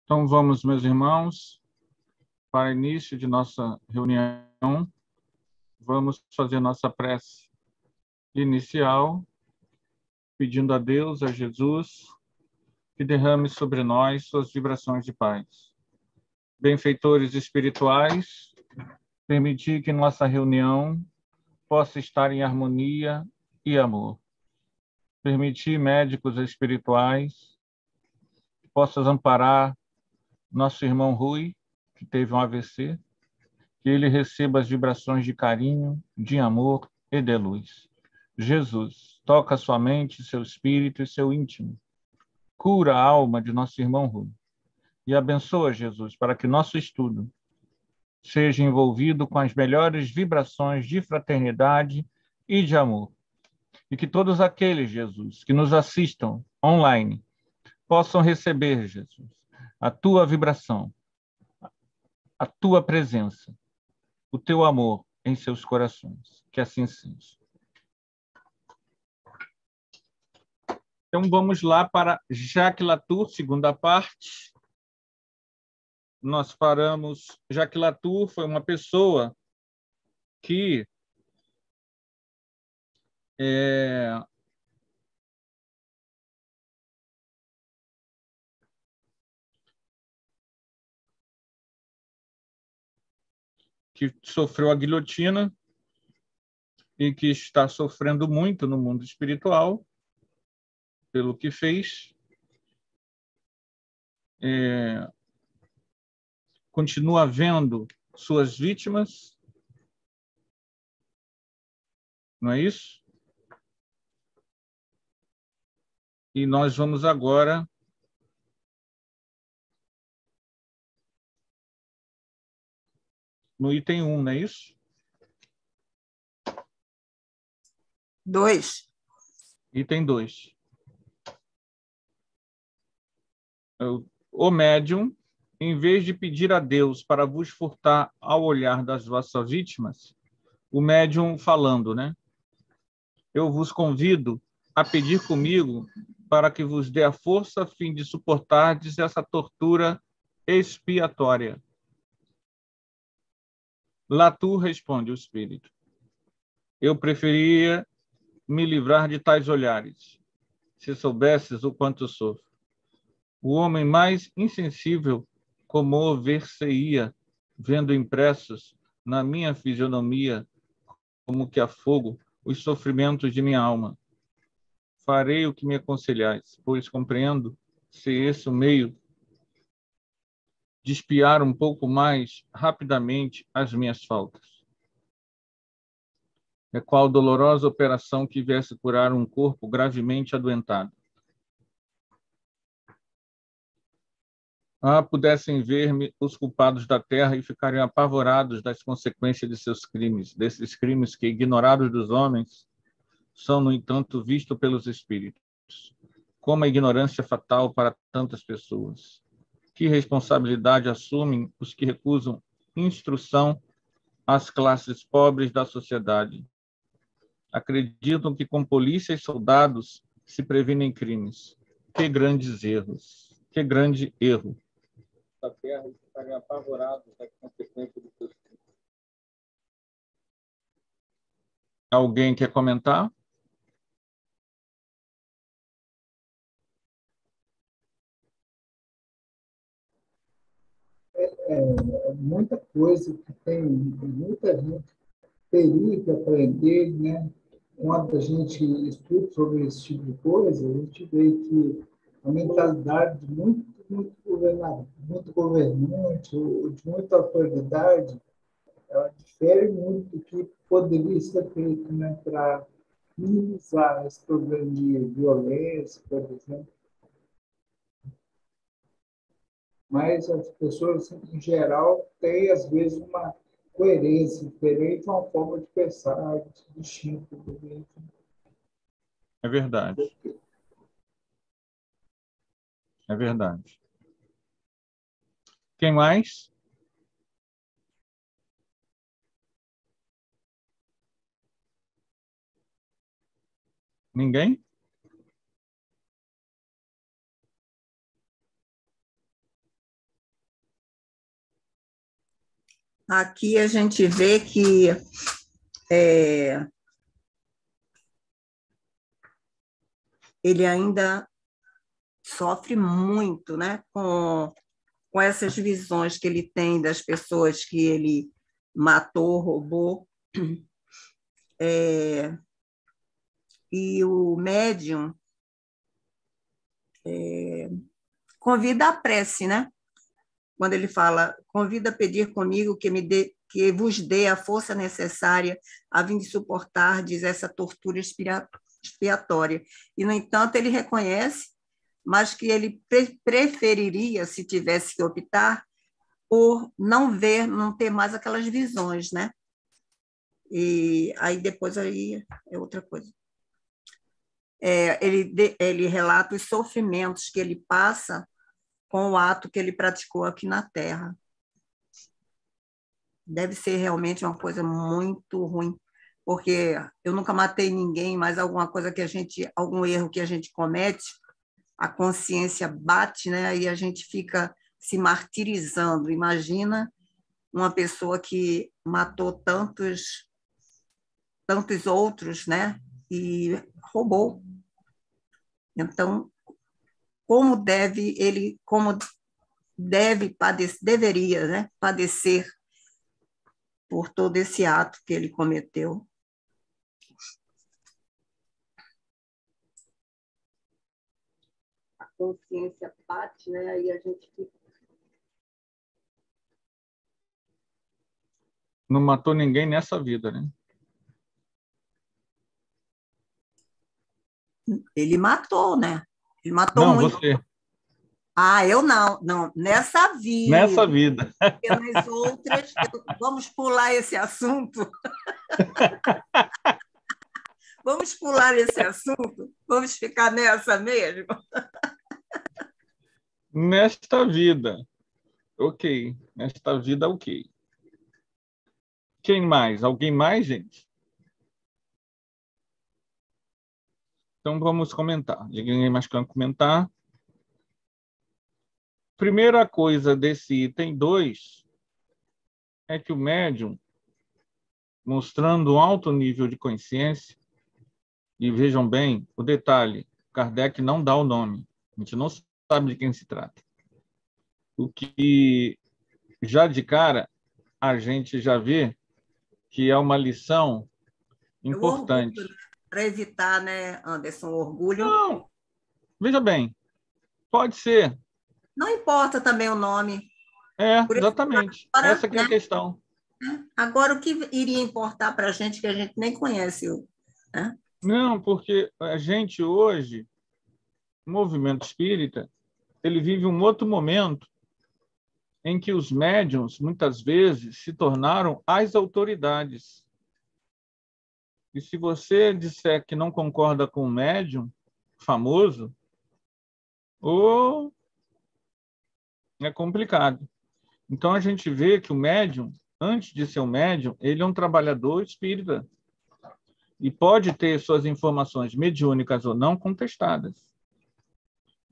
Então, vamos, meus irmãos, para início de nossa reunião, vamos fazer nossa prece inicial, pedindo a Deus, a Jesus, que derrame sobre nós suas vibrações de paz. Benfeitores espirituais, permitir que nossa reunião possa estar em harmonia e amor. Permitir, médicos espirituais, que possas amparar nosso irmão Rui, que teve um AVC, que ele receba as vibrações de carinho, de amor e de luz. Jesus, toca sua mente, seu espírito e seu íntimo. Cura a alma de nosso irmão Rui. E abençoa, Jesus, para que nosso estudo seja envolvido com as melhores vibrações de fraternidade e de amor. E que todos aqueles, Jesus, que nos assistam online, possam receber, Jesus, a tua vibração, a tua presença, o teu amor em seus corações. Que assim seja. Então, vamos lá para Jacques Latour, segunda parte. Nós paramos... Jacques Latour foi uma pessoa que sofreu a guilhotina e que está sofrendo muito no mundo espiritual pelo que fez. Continua vendo suas vítimas, não é isso? E nós vamos agora no item 1, não é isso? 2. Item 2. O médium, em vez de pedir a Deus para vos furtar ao olhar das vossas vítimas, o médium falando, né? Eu vos convido a pedir comigo para que vos dê a força a fim de suportardes essa tortura expiatória. Latour responde o espírito. Eu preferia me livrar de tais olhares, se soubesses o quanto sofro. O homem mais insensível comover-se-ia, vendo impressos na minha fisionomia, como que a fogo, os sofrimentos de minha alma. Farei o que me aconselhais, pois compreendo se esse o meio de espiar um pouco mais rapidamente as minhas faltas. É qual dolorosa operação que viesse curar um corpo gravemente adoentado. Pudessem ver-me os culpados da terra e ficariam apavorados das consequências de seus crimes, desses crimes que, ignorados dos homens, são, no entanto, vistos pelos espíritos. Como a ignorância fatal para tantas pessoas. Que responsabilidade assumem os que recusam instrução às classes pobres da sociedade? Acreditam que com polícia e soldados se previnem crimes. Que grandes erros! Que grande erro! Da terra estarem apavorados das consequências dos seus crimes. Alguém quer comentar? Muita coisa que tem, muita gente teria que aprender, né? Quando a gente estuda sobre esse tipo de coisa, a gente vê que a mentalidade de muito governante, ou de muita autoridade, ela difere muito do que poderia ser feito, né, para minimizar esse problema de violência, por exemplo. Mas as pessoas, em geral, têm, às vezes, uma coerência diferente, uma forma de pensar distinta. É verdade. É verdade. Quem mais? Ninguém? Aqui a gente vê que ele ainda sofre muito, né, com essas visões que ele tem das pessoas que ele matou, roubou. E o médium convida a prece, né? Quando ele fala, convida a pedir comigo que vos dê a força necessária a fim de suportardes essa tortura expiatória. E, no entanto, ele reconhece, mas que ele preferiria, se tivesse que optar, por não ver, não ter mais aquelas visões, né? E aí depois aí é outra coisa. Ele relata os sofrimentos que ele passa com o ato que ele praticou aqui na Terra. Deve ser realmente uma coisa muito ruim, porque eu nunca matei ninguém, mas algum erro que a gente comete, a consciência bate, né? E a gente fica se martirizando. Imagina uma pessoa que matou tantos outros, né? E roubou. Então, como deve padecer, deveria, né, padecer por todo esse ato que ele cometeu. A consciência bate, né, aí a gente fica... Não matou ninguém nessa vida, né? Ele matou, né? Ele matou Não, muito. você. Ah, eu não. Não, nessa vida. Nessa vida. Porque nas outras... Vamos pular esse assunto? Vamos pular esse assunto? Vamos ficar nessa mesmo? Nesta vida. Ok. Nesta vida, ok. Quem mais? Alguém mais, gente? Então, vamos comentar. Ninguém mais quer comentar. Primeira coisa desse item 2 é que o médium, mostrando um alto nível de consciência, e vejam bem o detalhe, Kardec não dá o nome. A gente não sabe de quem se trata. O que, já de cara, a gente já vê que é uma lição importante. Para evitar, né, Anderson, o orgulho. Não, veja bem, pode ser. Não importa também o nome. Exatamente. Agora, essa que é a questão. Agora, o que iria importar para a gente que a gente nem conhece? Né? Não, porque a gente hoje, o movimento espírita, ele vive um outro momento em que os médiuns, muitas vezes, se tornaram as autoridades. E se você disser que não concorda com o médium famoso, ou é complicado. Então, a gente vê que o médium, antes de ser um médium, ele é um trabalhador espírita e pode ter suas informações mediúnicas ou não contestadas.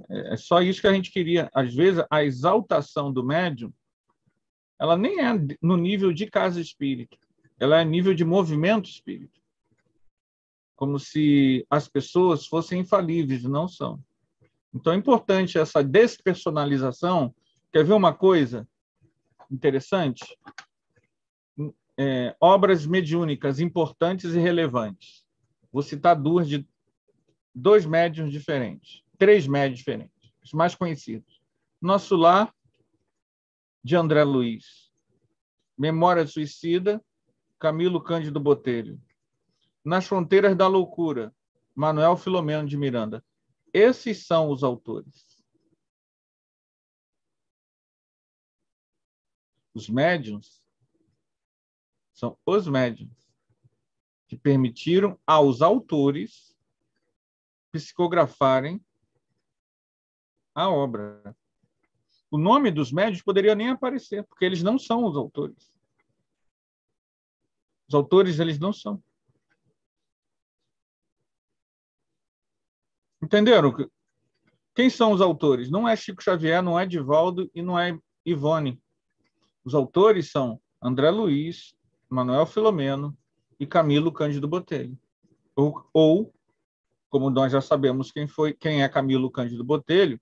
É só isso que a gente queria. Às vezes, a exaltação do médium, ela nem é no nível de casa espírita, ela é nível de movimento espírita. Como se as pessoas fossem infalíveis, não são. Então, é importante essa despersonalização. Quer ver uma coisa interessante? Obras mediúnicas importantes e relevantes. Vou citar dois médiuns diferentes, 3 médiuns diferentes, os mais conhecidos. Nosso Lar, de André Luiz. Memória Suicida, Camilo Cândido Botelho. Nas Fronteiras da Loucura, Manuel Filomeno de Miranda. Esses são os autores. Os médiuns são os médiuns que permitiram aos autores psicografarem a obra. O nome dos médiuns poderia nem aparecer, porque eles não são os autores. Os autores, eles não são. Entenderam? Quem são os autores? Não é Chico Xavier, não é Divaldo e não é Ivone. Os autores são André Luiz, Manuel Filomeno e Camilo Cândido Botelho. Ou, como nós já sabemos quem é Camilo Cândido Botelho,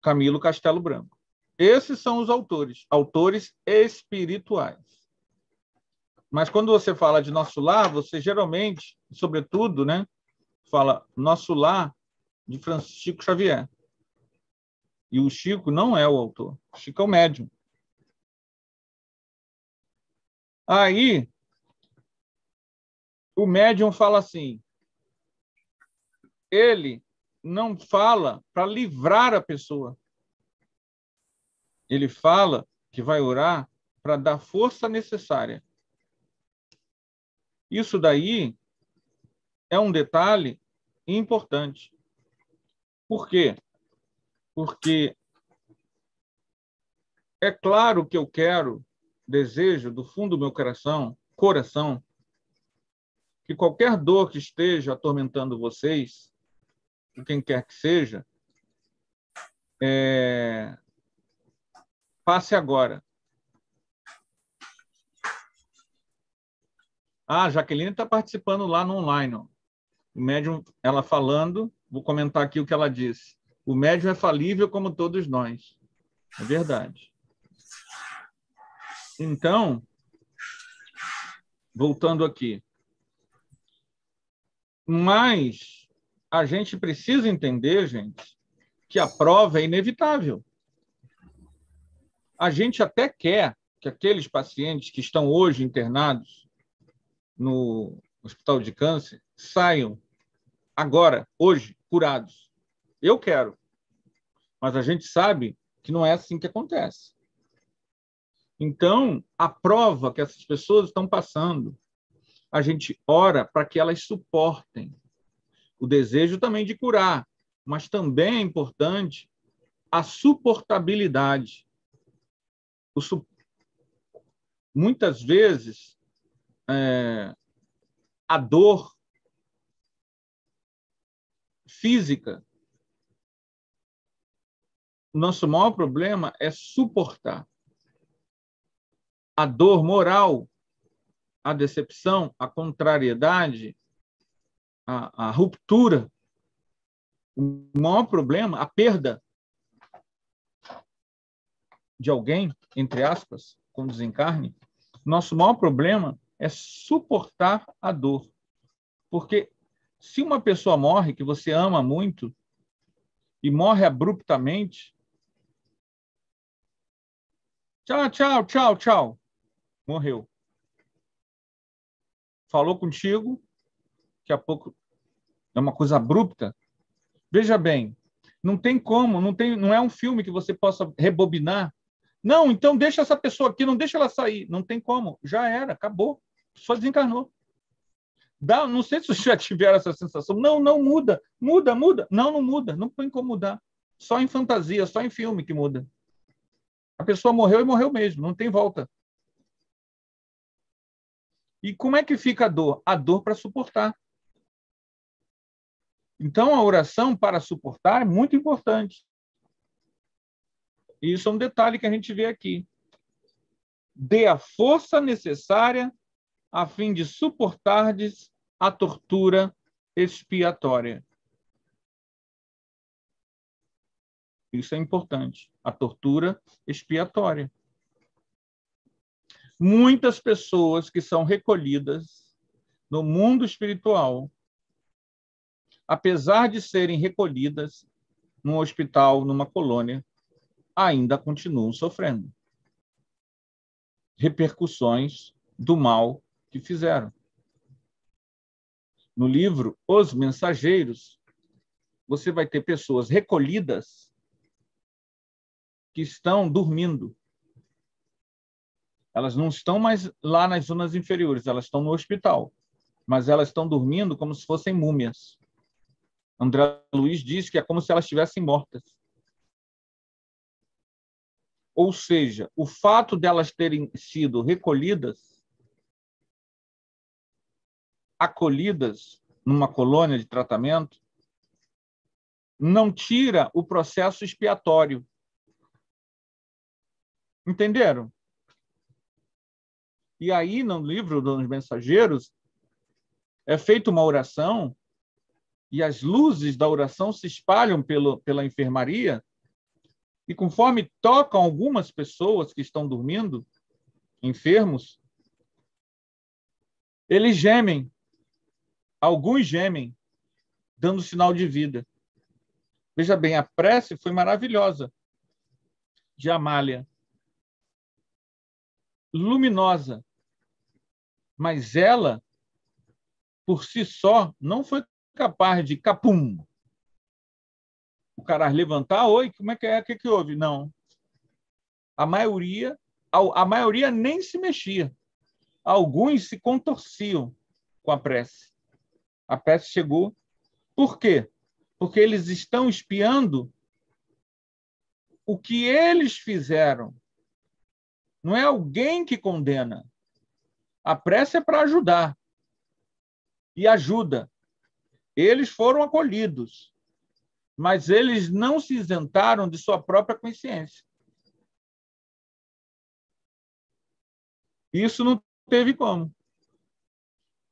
Camilo Castelo Branco. Esses são os autores espirituais. Mas quando você fala de Nosso Lar, você geralmente, sobretudo, né, fala Nosso Lar de Francisco Xavier. E o Chico não é o autor. O Chico é o médium. Aí, o médium fala assim, ele não fala para livrar a pessoa. Ele fala que vai orar para dar força necessária. Isso daí é um detalhe importante. Por quê? Porque é claro que eu quero, desejo do fundo do meu coração, que qualquer dor que esteja atormentando vocês, quem quer que seja, passe agora. A Jaqueline está participando lá no online. Ó. O médium, ela falando, vou comentar aqui o que ela disse. O médium é falível como todos nós. É verdade. Então, voltando aqui. Mas a gente precisa entender, gente, que a prova é inevitável. A gente até quer que aqueles pacientes que estão hoje internados no Hospital de Câncer saiam agora, hoje, curados. Eu quero. Mas a gente sabe que não é assim que acontece. Então, a prova que essas pessoas estão passando, a gente ora para que elas suportem o desejo também de curar, mas também é importante a suportabilidade. Muitas vezes, a dor física, o nosso maior problema é suportar. A dor moral, a decepção, a contrariedade, a ruptura, o maior problema, a perda de alguém, entre aspas, com desencarne, nosso maior problema é suportar a dor. Porque se uma pessoa morre que você ama muito e morre abruptamente, tchau, tchau, tchau, tchau, morreu. Falou contigo, daqui a pouco é uma coisa abrupta. Veja bem, não tem como, não é um filme que você possa rebobinar. Não, então deixa essa pessoa aqui, não deixa ela sair. Não tem como, já era, acabou. Só desencarnou. Não sei se vocês já tiveram essa sensação. Não muda. Não muda, não tem como mudar. Só em fantasia, só em filme que muda. A pessoa morreu e morreu mesmo, não tem volta. E como é que fica a dor? A dor para suportar. Então, a oração para suportar é muito importante. E isso é um detalhe que a gente vê aqui. Dê a força necessária a fim de suportardes a tortura expiatória. Isso é importante. A tortura expiatória. Muitas pessoas que são recolhidas no mundo espiritual, apesar de serem recolhidas num hospital, numa colônia, ainda continuam sofrendo repercussões do mal que fizeram. No livro Os Mensageiros, você vai ter pessoas recolhidas que estão dormindo. Elas não estão mais lá nas zonas inferiores, elas estão no hospital, mas elas estão dormindo como se fossem múmias. André Luiz diz que é como se elas estivessem mortas. Ou seja, o fato delas terem sido recolhidas, acolhidas numa colônia de tratamento, não tira o processo expiatório. Entenderam? E aí, no livro dos Mensageiros, é feita uma oração e as luzes da oração se espalham pela enfermaria e, conforme tocam algumas pessoas que estão dormindo, enfermos, eles gemem, alguns gemem, dando sinal de vida. Veja bem, a prece foi maravilhosa de Amália, luminosa, mas ela, por si só, não foi capaz de capum. O cara levantar, oi, como é que é? O que houve? Não. A maioria nem se mexia. Alguns se contorciam com a prece. A prece chegou. Por quê? Porque eles estão espiando o que eles fizeram. Não é alguém que condena. A prece é para ajudar. E ajuda. Eles foram acolhidos, mas eles não se isentaram de sua própria consciência. Isso não teve como.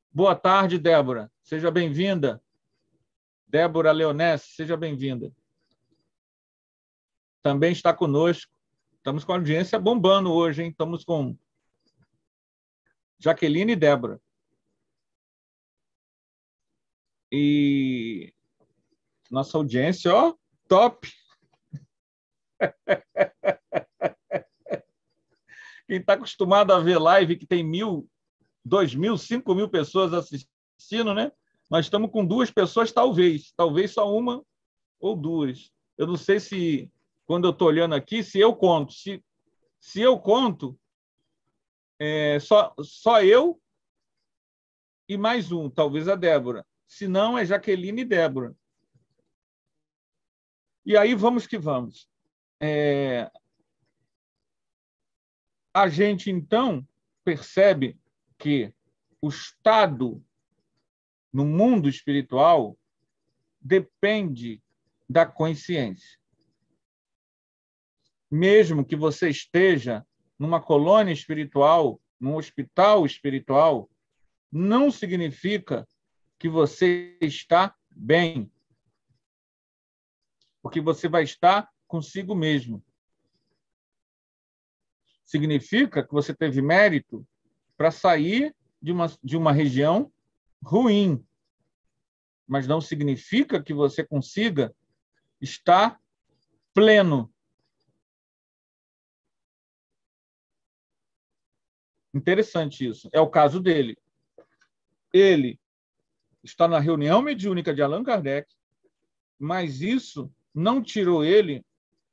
Boa tarde, Débora. Seja bem-vinda. Débora Leonesse, seja bem-vinda. Também está conosco. Estamos com a audiência bombando hoje, hein? Estamos com Jaqueline e Débora. E nossa audiência, ó, top. Quem está acostumado a ver live que tem 1.000, 2.000, 5.000 pessoas assistindo, né? Nós estamos com 2 pessoas, talvez só uma ou 2. Eu não sei se, quando eu estou olhando aqui, se eu conto. Se eu conto, só eu e mais um, talvez a Débora. Se não, é Jaqueline e Débora. E aí, vamos que vamos. A gente, então, percebe que o estado no mundo espiritual depende da consciência. Mesmo que você esteja numa colônia espiritual, num hospital espiritual, não significa que você está bem, porque você vai estar consigo mesmo. Significa que você teve mérito para sair de uma região ruim, mas não significa que você consiga estar pleno. Interessante isso. É o caso dele. Ele está na reunião mediúnica de Allan Kardec, mas isso não tirou ele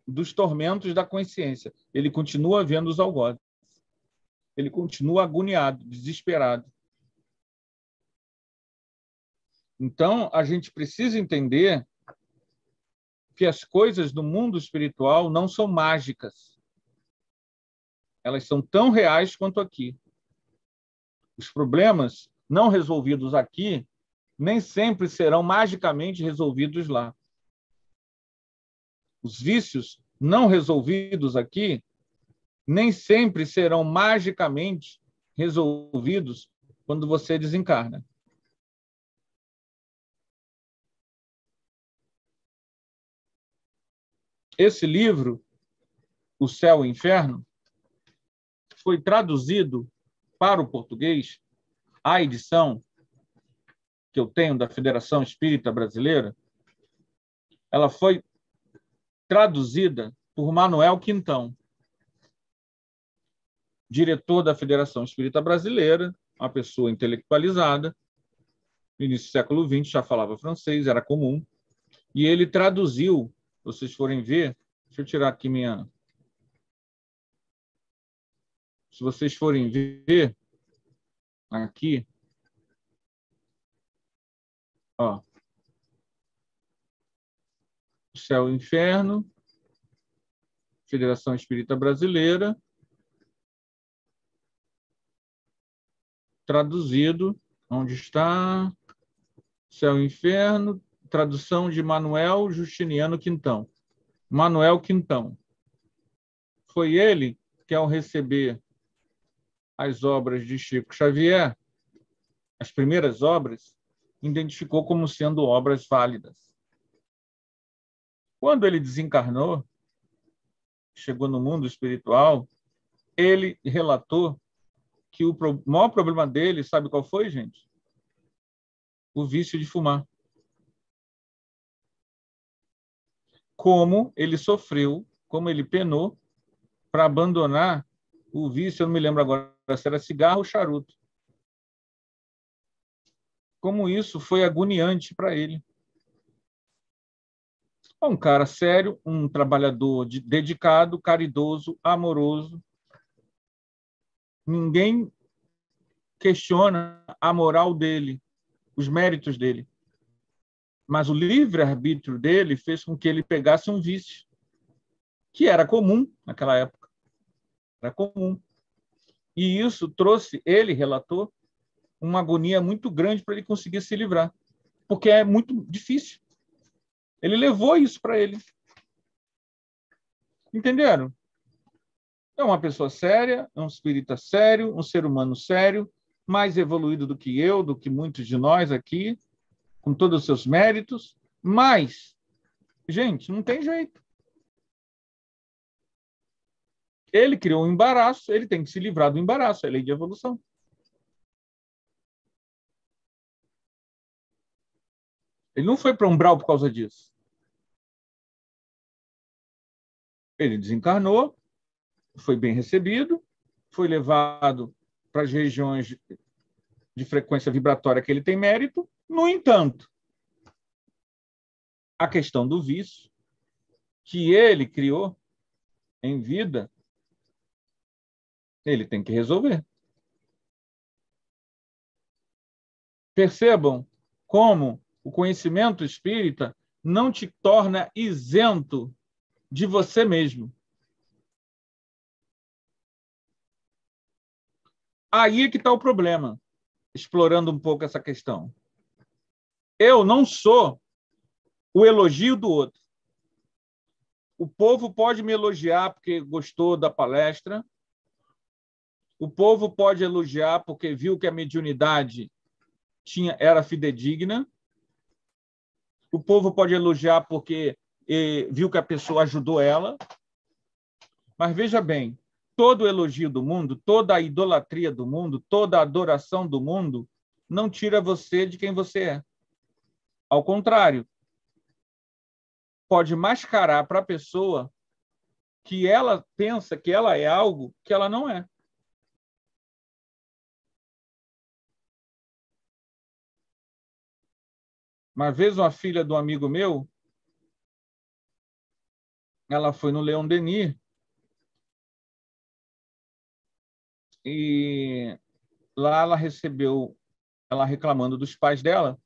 dos tormentos da consciência. Ele continua vendo os algozes. Ele continua agoniado, desesperado. Então, a gente precisa entender que as coisas do mundo espiritual não são mágicas. Elas são tão reais quanto aqui. Os problemas não resolvidos aqui nem sempre serão magicamente resolvidos lá. Os vícios não resolvidos aqui nem sempre serão magicamente resolvidos quando você desencarna. Esse livro, O Céu e o Inferno, foi traduzido para o português. A edição que eu tenho da Federação Espírita Brasileira, ela foi traduzida por Manuel Quintão, diretor da Federação Espírita Brasileira, uma pessoa intelectualizada, no início do século XX, já falava francês, era comum, e ele traduziu, se vocês forem ver, deixa eu tirar aqui minha... Se vocês forem ver, aqui, ó, O Céu e o Inferno, Federação Espírita Brasileira, traduzido, onde está? Céu e Inferno, tradução de Manuel Justiniano Quintão. Manuel Quintão. Foi ele que, ao receber as obras de Chico Xavier, as primeiras obras, identificou como sendo obras válidas. Quando ele desencarnou, chegou no mundo espiritual, ele relatou que o maior problema dele, sabe qual foi, gente? O vício de fumar. Como ele sofreu, como ele penou para abandonar o vício, eu não me lembro agora se era cigarro ou charuto. Como isso foi agoniante para ele. Um cara sério, um trabalhador dedicado, caridoso, amoroso. Ninguém questiona a moral dele, os méritos dele. Mas o livre-arbítrio dele fez com que ele pegasse um vício, que era comum naquela época. Era comum. E isso trouxe, ele relatou, uma agonia muito grande para ele conseguir se livrar, porque é muito difícil. Ele levou isso para ele. Entenderam? É uma pessoa séria, é um espírita sério, um ser humano sério, mais evoluído do que eu, do que muitos de nós aqui, com todos os seus méritos, mas, gente, não tem jeito. Ele criou um embaraço, ele tem que se livrar do embaraço, é a lei de evolução. Ele não foi para umbral por causa disso. Ele desencarnou, foi bem recebido, foi levado para as regiões de frequência vibratória que ele tem mérito. No entanto, a questão do vício que ele criou em vida, ele tem que resolver. Percebam como o conhecimento espírita não te torna isento de você mesmo. Aí é que está o problema, explorando um pouco essa questão. Eu não sou o elogio do outro. O povo pode me elogiar porque gostou da palestra. O povo pode elogiar porque viu que a mediunidade era fidedigna. O povo pode elogiar porque viu que a pessoa ajudou ela. Mas veja bem, todo elogio do mundo, toda a idolatria do mundo, toda a adoração do mundo não tira você de quem você é. Ao contrário, pode mascarar para a pessoa que ela pensa que ela é algo que ela não é. Uma vez uma filha de um amigo meu, ela foi no Leon Denis e lá ela recebeu, ela reclamando dos pais dela,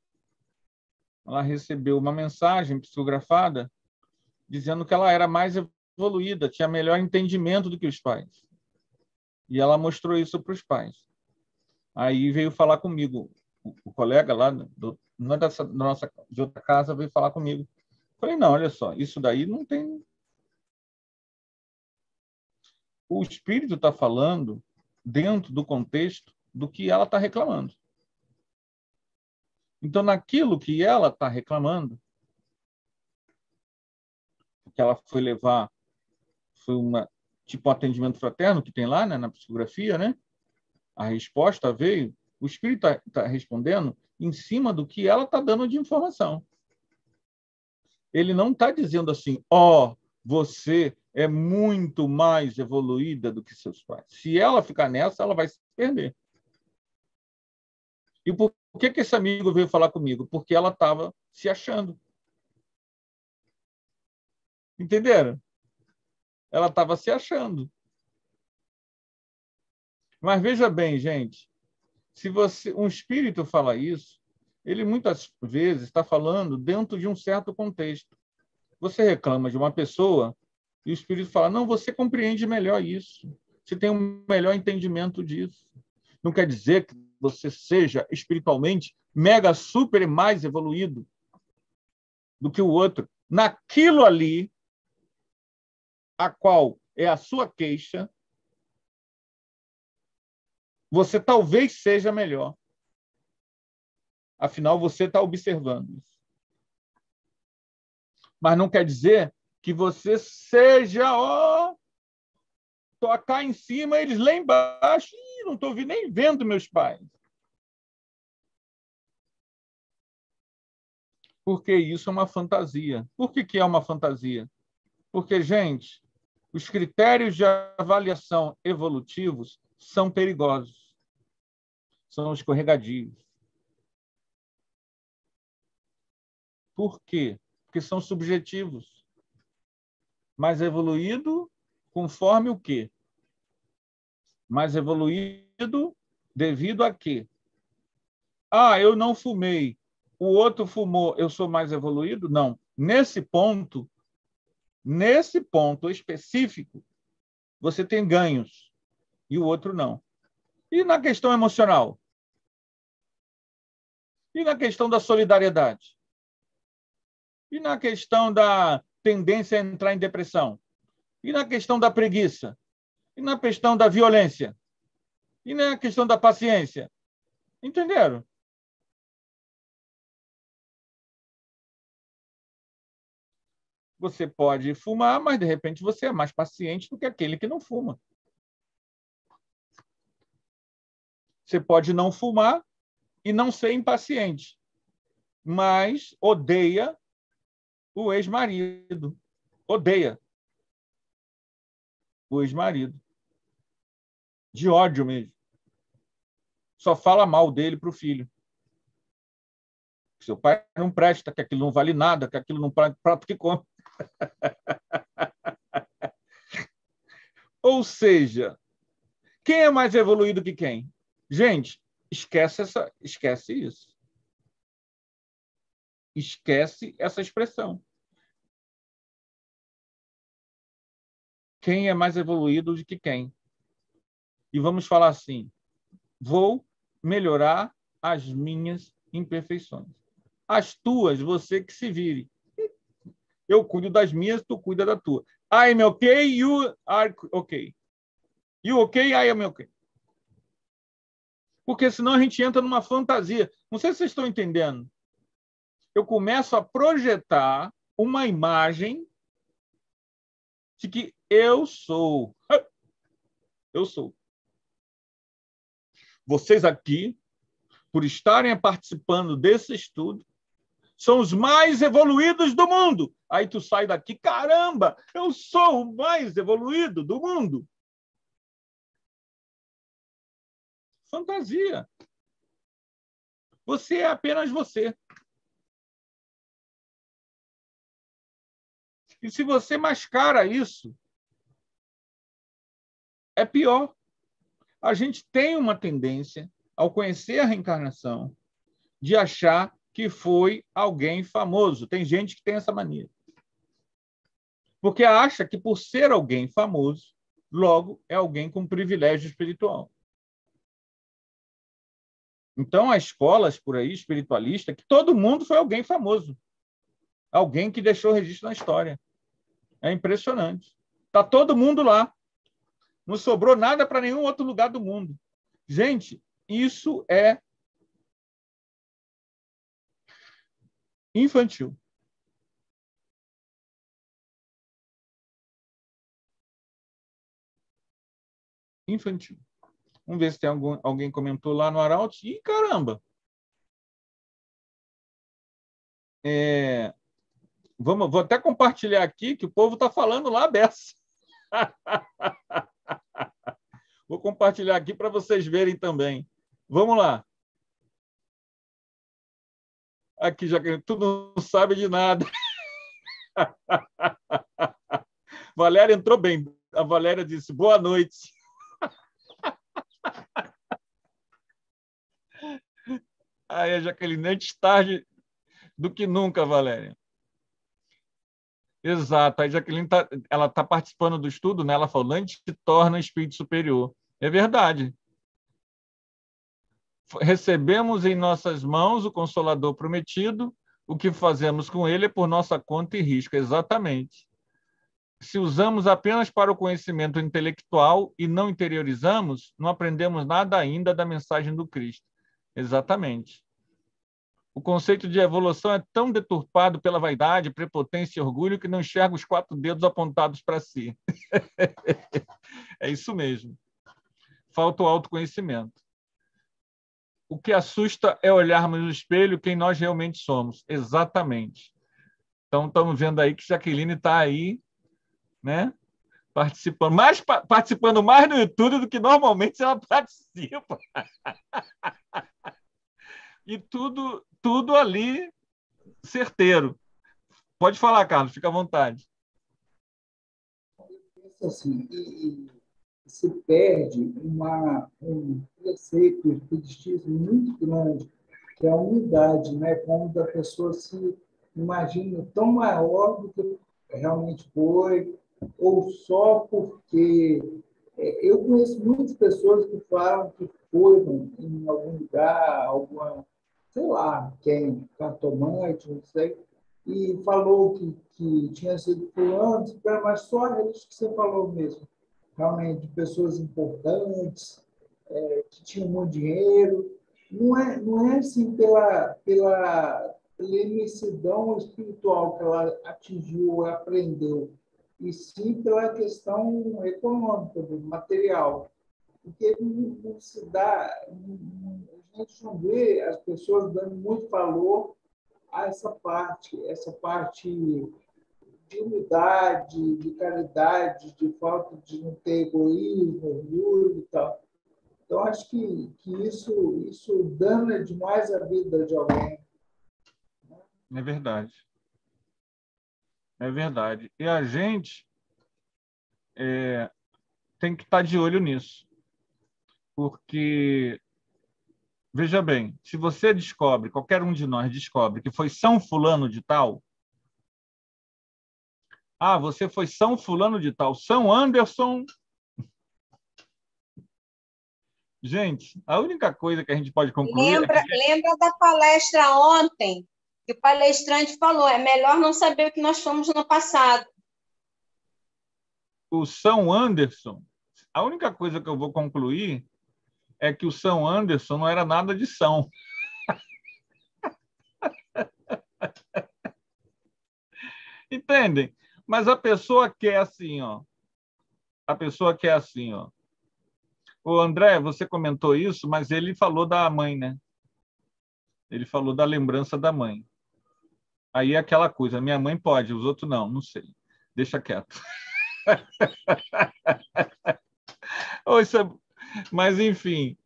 ela recebeu uma mensagem psicografada dizendo que ela era mais evoluída, tinha melhor entendimento do que os pais. E ela mostrou isso para os pais. Aí veio falar comigo, o colega lá, não é de outra casa, veio falar comigo. Falei, não, olha só, isso daí não tem... O espírito está falando dentro do contexto do que ela está reclamando. Então, naquilo que ela está reclamando, que ela foi levar, foi tipo um atendimento fraterno que tem lá, né, na psicografia, né? A resposta veio, o espírito está respondendo em cima do que ela está dando de informação. Ele não está dizendo assim, você é muito mais evoluída do que seus pais. Se ela ficar nessa, ela vai se perder. E por que esse amigo veio falar comigo? Porque ela estava se achando. Entenderam? Ela estava se achando. Mas veja bem, gente, se um espírito fala isso, ele muitas vezes está falando dentro de um certo contexto. Você reclama de uma pessoa e o espírito fala, não, você compreende melhor isso. Você tem um melhor entendimento disso. Não quer dizer que você seja espiritualmente mega, super e mais evoluído do que o outro. Naquilo ali, a qual é a sua queixa, você talvez seja melhor. Afinal, você está observando isso. Mas não quer dizer que você seja, estou cá em cima, eles lá embaixo, não estou nem vendo meus pais. Porque isso é uma fantasia. Por que é uma fantasia? Porque, gente, os critérios de avaliação evolutivos são perigosos. São escorregadios. Por quê? Porque são subjetivos. Mais evoluído conforme o quê? Mais evoluído devido a quê? Eu não fumei, o outro fumou, eu sou mais evoluído? Não. Nesse ponto específico, você tem ganhos e o outro não. E na questão emocional? E na questão da solidariedade? E na questão da tendência a entrar em depressão? E na questão da preguiça? E na questão da violência? E na questão da paciência? Entenderam? Você pode fumar, mas, de repente, você é mais paciente do que aquele que não fuma. Você pode não fumar e não ser impaciente, mas odeia o ex-marido. Odeia o ex-marido. De ódio mesmo. Só fala mal dele para o filho. Seu pai não presta, que aquilo não vale nada, que aquilo não prato que come. Ou seja, quem é mais evoluído que quem? Gente, esquece isso. Esquece essa expressão. Quem é mais evoluído do que quem? E vamos falar assim, vou melhorar as minhas imperfeições. As tuas, você que se vire. Eu cuido das minhas, tu cuida da tua. I am okay, you are okay. You okay, I am okay. Porque senão a gente entra numa fantasia. Não sei se vocês estão entendendo. Eu começo a projetar uma imagem de que eu sou. Eu sou. Vocês aqui, por estarem participando desse estudo, são os mais evoluídos do mundo. Aí tu sai daqui, caramba, eu sou o mais evoluído do mundo. Fantasia. Você é apenas você. E se você mascara isso, é pior. A gente tem uma tendência, ao conhecer a reencarnação, de achar que foi alguém famoso. Tem gente que tem essa mania. Porque acha que, por ser alguém famoso, logo é alguém com privilégio espiritual. Então, há escolas por aí, espiritualistas, que todo mundo foi alguém famoso. Alguém que deixou registro na história. É impressionante. Está todo mundo lá. Não sobrou nada para nenhum outro lugar do mundo. Gente, isso é infantil. Infantil. Vamos ver se tem alguém comentou lá no Arauto. Ih, caramba! Vou até compartilhar aqui que o povo está falando lá dessa. Vou compartilhar aqui para vocês verem também. Vamos lá. Aqui, já que tu não sabe de nada. Valéria entrou bem. A Valéria disse, boa noite. Aí a Jaqueline, antes tarde do que nunca, Valéria. Exato. A Jaqueline ela está participando do estudo, né? Ela falou, antes se torna espírito superior. É verdade. Recebemos em nossas mãos o Consolador prometido, o que fazemos com ele é por nossa conta e risco. Exatamente. se usamos apenas para o conhecimento intelectual e não interiorizamos, não aprendemos nada ainda da mensagem do Cristo. Exatamente. O conceito de evolução é tão deturpado pela vaidade, prepotência e orgulho que não enxerga os 4 dedos apontados para si. É isso mesmo. Falta o autoconhecimento. O que assusta é olharmos no espelho quem nós realmente somos. Exatamente. Então, estamos vendo aí que Jaqueline está aí, né? Participando mais no YouTube do que normalmente ela participa. E tudo ali certeiro. Pode falar, Carlos, fica à vontade. Assim, e se perde um preceito espiritismo muito grande, que é a unidade, né? Quando a pessoa se imagina tão maior do que realmente foi, ou só porque... Eu conheço muitas pessoas que falam que foram em algum lugar, alguma, sei lá, quem, cartomante, não sei, e falou que tinha sido fulano, mas só eles que você falou mesmo, realmente, de pessoas importantes, que tinham muito dinheiro. Não é assim pela imensidão espiritual que ela atingiu, aprendeu, e sim pela questão econômica, do material. Porque não se dá, a gente não vê as pessoas dando muito valor a essa parte de humildade, de caridade, de falta de não ter egoísmo, orgulho e tal. Então, acho que isso dana demais a vida de alguém. É verdade. É verdade. E a gente tem que estar de olho nisso. Porque, veja bem, se você descobre, qualquer um de nós descobre que foi São Fulano de Tal, você foi São Fulano de Tal, São Anderson. Gente, a única coisa que a gente pode concluir Lembra da palestra ontem, que o palestrante falou, é melhor não saber o que nós fomos no passado. O São Anderson, a única coisa que eu vou concluir é que o São Anderson não era nada de São. Entendem? Mas a pessoa quer assim, ó. A pessoa quer assim, ó. O André, você comentou isso, mas ele falou da mãe, né? Ele falou da lembrança da mãe. Aí é aquela coisa, minha mãe pode, os outros não, não sei. Deixa quieto. Mas, enfim,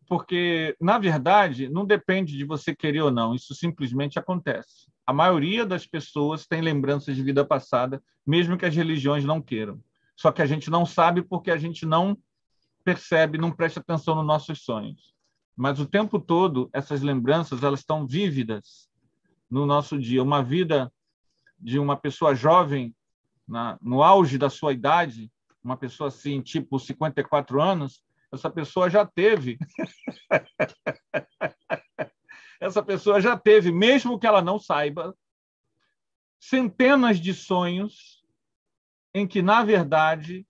porque, na verdade, não depende de você querer ou não, isso simplesmente acontece. A maioria das pessoas tem lembranças de vida passada, mesmo que as religiões não queiram. Só que a gente não sabe porque a gente não percebe, não presta atenção nos nossos sonhos. Mas o tempo todo, essas lembranças elas estão vívidas no nosso dia. Uma vida de uma pessoa jovem, no auge da sua idade, uma pessoa assim, tipo 54 anos, essa pessoa já teve. Essa pessoa já teve, mesmo que ela não saiba, centenas de sonhos em que, na verdade,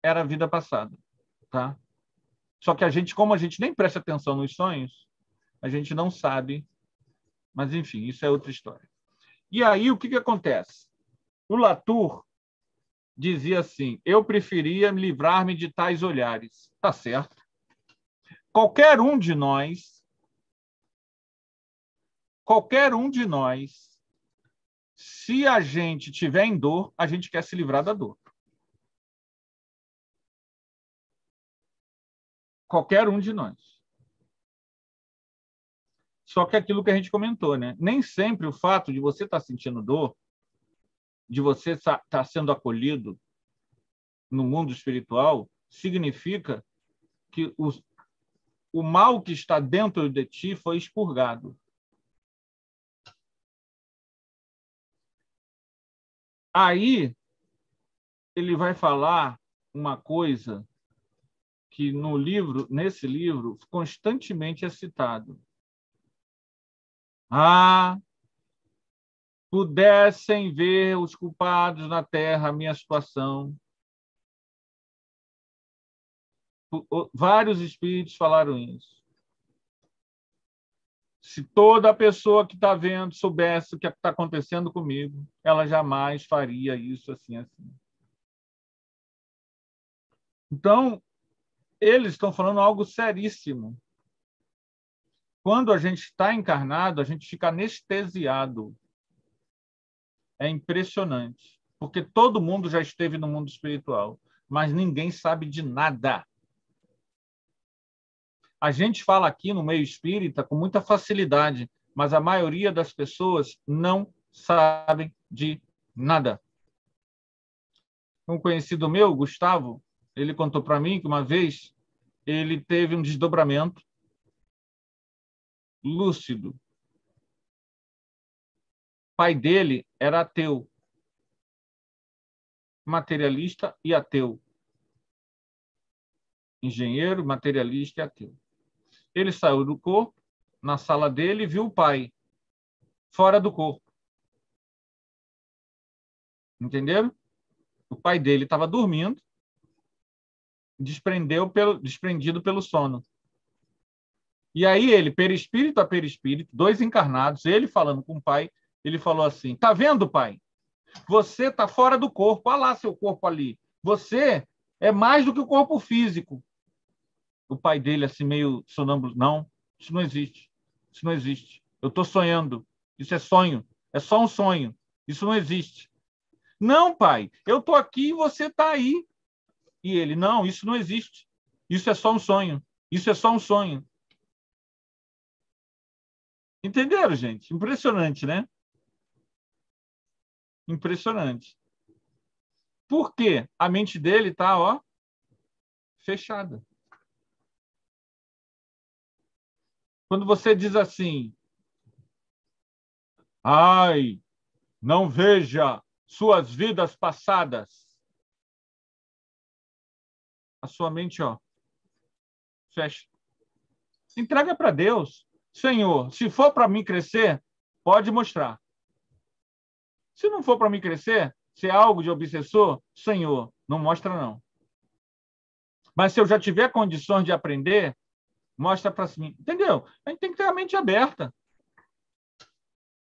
era a vida passada. Tá? Só que como a gente nem presta atenção nos sonhos, a gente não sabe. Mas, enfim, isso é outra história. E aí, o que acontece? O Latour dizia assim, eu preferia livrar-me de tais olhares. Tá certo. Qualquer um de nós, se a gente tiver em dor, a gente quer se livrar da dor. Qualquer um de nós. Só que aquilo que a gente comentou, né? Nem sempre o fato de você estar sentindo dor, de você estar sendo acolhido no mundo espiritual, significa que o mal que está dentro de ti foi expurgado. Aí, ele vai falar uma coisa que nesse livro, constantemente é citado. pudessem ver os culpados na terra, a minha situação. Vários espíritos falaram isso. Se toda pessoa que está vendo soubesse o que está acontecendo comigo, ela jamais faria isso assim. Então, eles estão falando algo seríssimo. Quando a gente está encarnado, a gente fica anestesiado. É impressionante, porque todo mundo já esteve no mundo espiritual, mas ninguém sabe de nada. A gente fala aqui no meio espírita com muita facilidade, mas a maioria das pessoas não sabem de nada. Um conhecido meu, Gustavo, ele contou para mim que uma vez ele teve um desdobramento lúcido. O pai dele era ateu, materialista e ateu. Engenheiro, materialista e ateu. Ele saiu do corpo, na sala dele, e viu o pai fora do corpo. Entenderam? O pai dele estava dormindo, desprendido pelo sono. E aí ele, perispírito a perispírito, dois encarnados, ele falando com o pai, ele falou assim: tá vendo, pai? Você está fora do corpo, olha lá seu corpo ali. Você é mais do que o corpo físico. O pai dele, assim, meio sonâmbulo: não, isso não existe. Isso não existe. Eu estou sonhando. Isso é sonho. É só um sonho. Isso não existe. Não, pai, eu estou aqui e você está aí. E ele: não, isso não existe. Isso é só um sonho. Isso é só um sonho. Entenderam, gente? Impressionante, né? Impressionante. Por quê? A mente dele está, fechada. Quando você diz assim: ai, não veja suas vidas passadas, a sua mente, fecha. Entrega para Deus. Senhor, se for para mim crescer, pode mostrar. Se não for para mim crescer, se é algo de obsessor, Senhor, não mostra não. Mas se eu já tiver condições de aprender, mostra para mim. Entendeu? A gente tem que ter a mente aberta.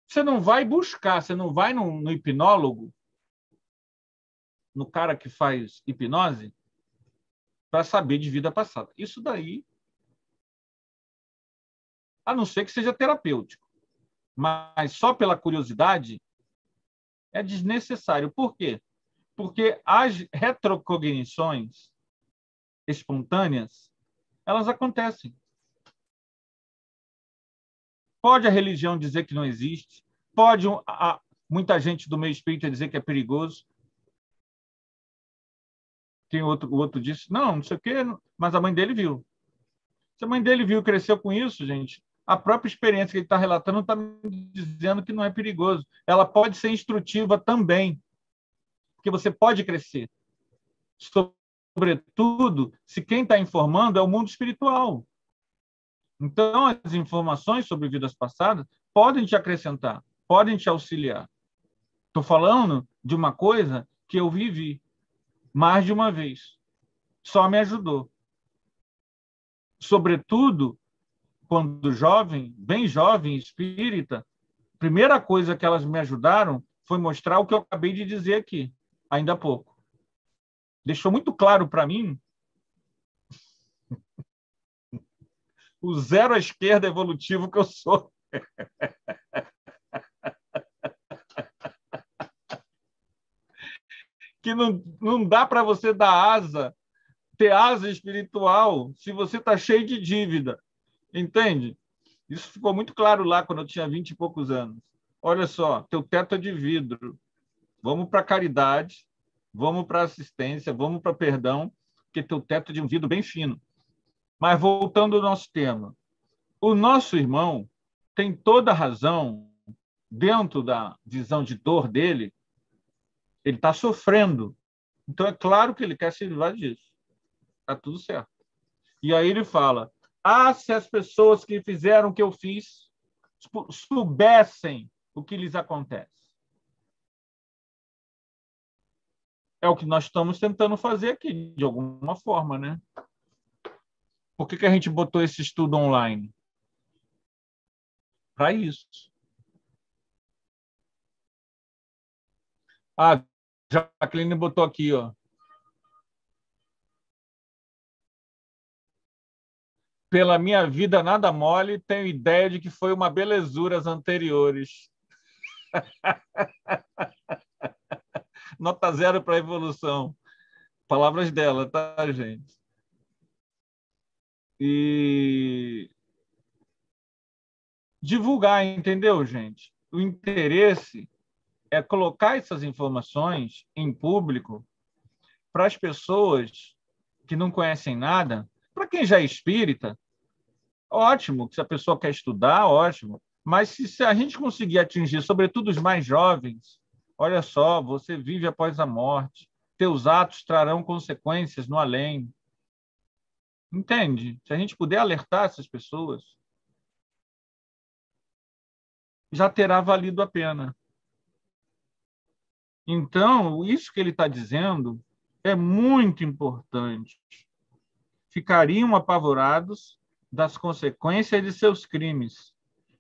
Você não vai buscar, você não vai no hipnólogo, no cara que faz hipnose, para saber de vida passada. Isso daí, a não ser que seja terapêutico, mas só pela curiosidade, é desnecessário. Por quê? Porque as retrocognições espontâneas, elas acontecem. Pode a religião dizer que não existe, pode muita gente do meio espírita dizer que é perigoso. Tem o outro disse: não sei o quê, mas a mãe dele viu. Se a mãe dele viu e cresceu com isso, gente, a própria experiência que ele está relatando está me dizendo que não é perigoso. Ela pode ser instrutiva também, porque você pode crescer. Sobretudo, se quem está informando é o mundo espiritual. Então, as informações sobre vidas passadas podem te acrescentar, podem te auxiliar. Estou falando de uma coisa que eu vivi mais de uma vez. Só me ajudou. Sobretudo, quando jovem, bem jovem, espírita, a primeira coisa que elas me ajudaram foi mostrar o que eu acabei de dizer aqui, ainda há pouco. Deixou muito claro para mim o zero à esquerda evolutivo que eu sou. Que não dá para você dar asa, ter asa espiritual, se você está cheio de dívida. Entende? Isso ficou muito claro lá quando eu tinha 20 e poucos anos. Olha só, teu teto é de vidro. Vamos para a caridade, vamos para a assistência, vamos para perdão, porque teu teto é de um vidro bem fino. Mas voltando ao nosso tema, o nosso irmão tem toda a razão, dentro da visão de dor dele, ele está sofrendo. Então, é claro que ele quer se livrar disso. Está tudo certo. E aí ele fala: se as pessoas que fizeram o que eu fiz soubessem o que lhes acontece. É o que nós estamos tentando fazer aqui, de alguma forma, né? Por que a gente botou esse estudo online? Para isso. Ah, Jacqueline botou aqui, ó. Pela minha vida nada mole, tenho ideia de que foi uma belezura as anteriores. Nota 0 para a evolução. Palavras dela, tá, gente? E divulgar, entendeu, gente? O interesse é colocar essas informações em público para as pessoas que não conhecem nada. Para quem já é espírita, ótimo. Se a pessoa quer estudar, ótimo. Mas se a gente conseguir atingir, sobretudo os mais jovens, olha só, você vive após a morte. Teus atos trarão consequências no além. Entende? Se a gente puder alertar essas pessoas, já terá valido a pena. Então, isso que ele está dizendo é muito importante. Ficariam apavorados das consequências de seus crimes,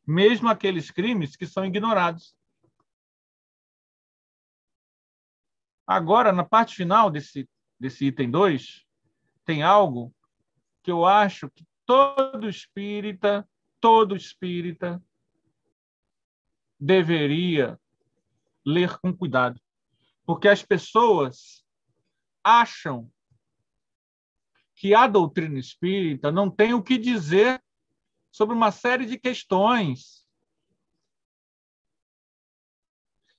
mesmo aqueles crimes que são ignorados. Agora, na parte final desse item 2, tem algo que eu acho que todo espírita deveria ler com cuidado. Porque as pessoas acham que a doutrina espírita não tem o que dizer sobre uma série de questões.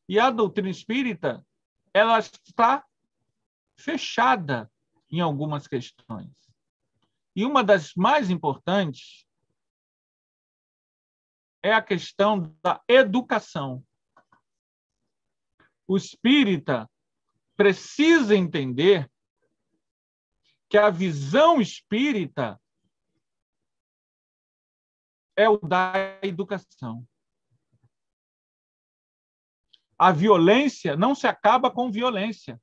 E a doutrina espírita, ela está fechada em algumas questões. E uma das mais importantes é a questão da educação. O espírita precisa entender que a visão espírita é o da educação. A violência não se acaba com violência.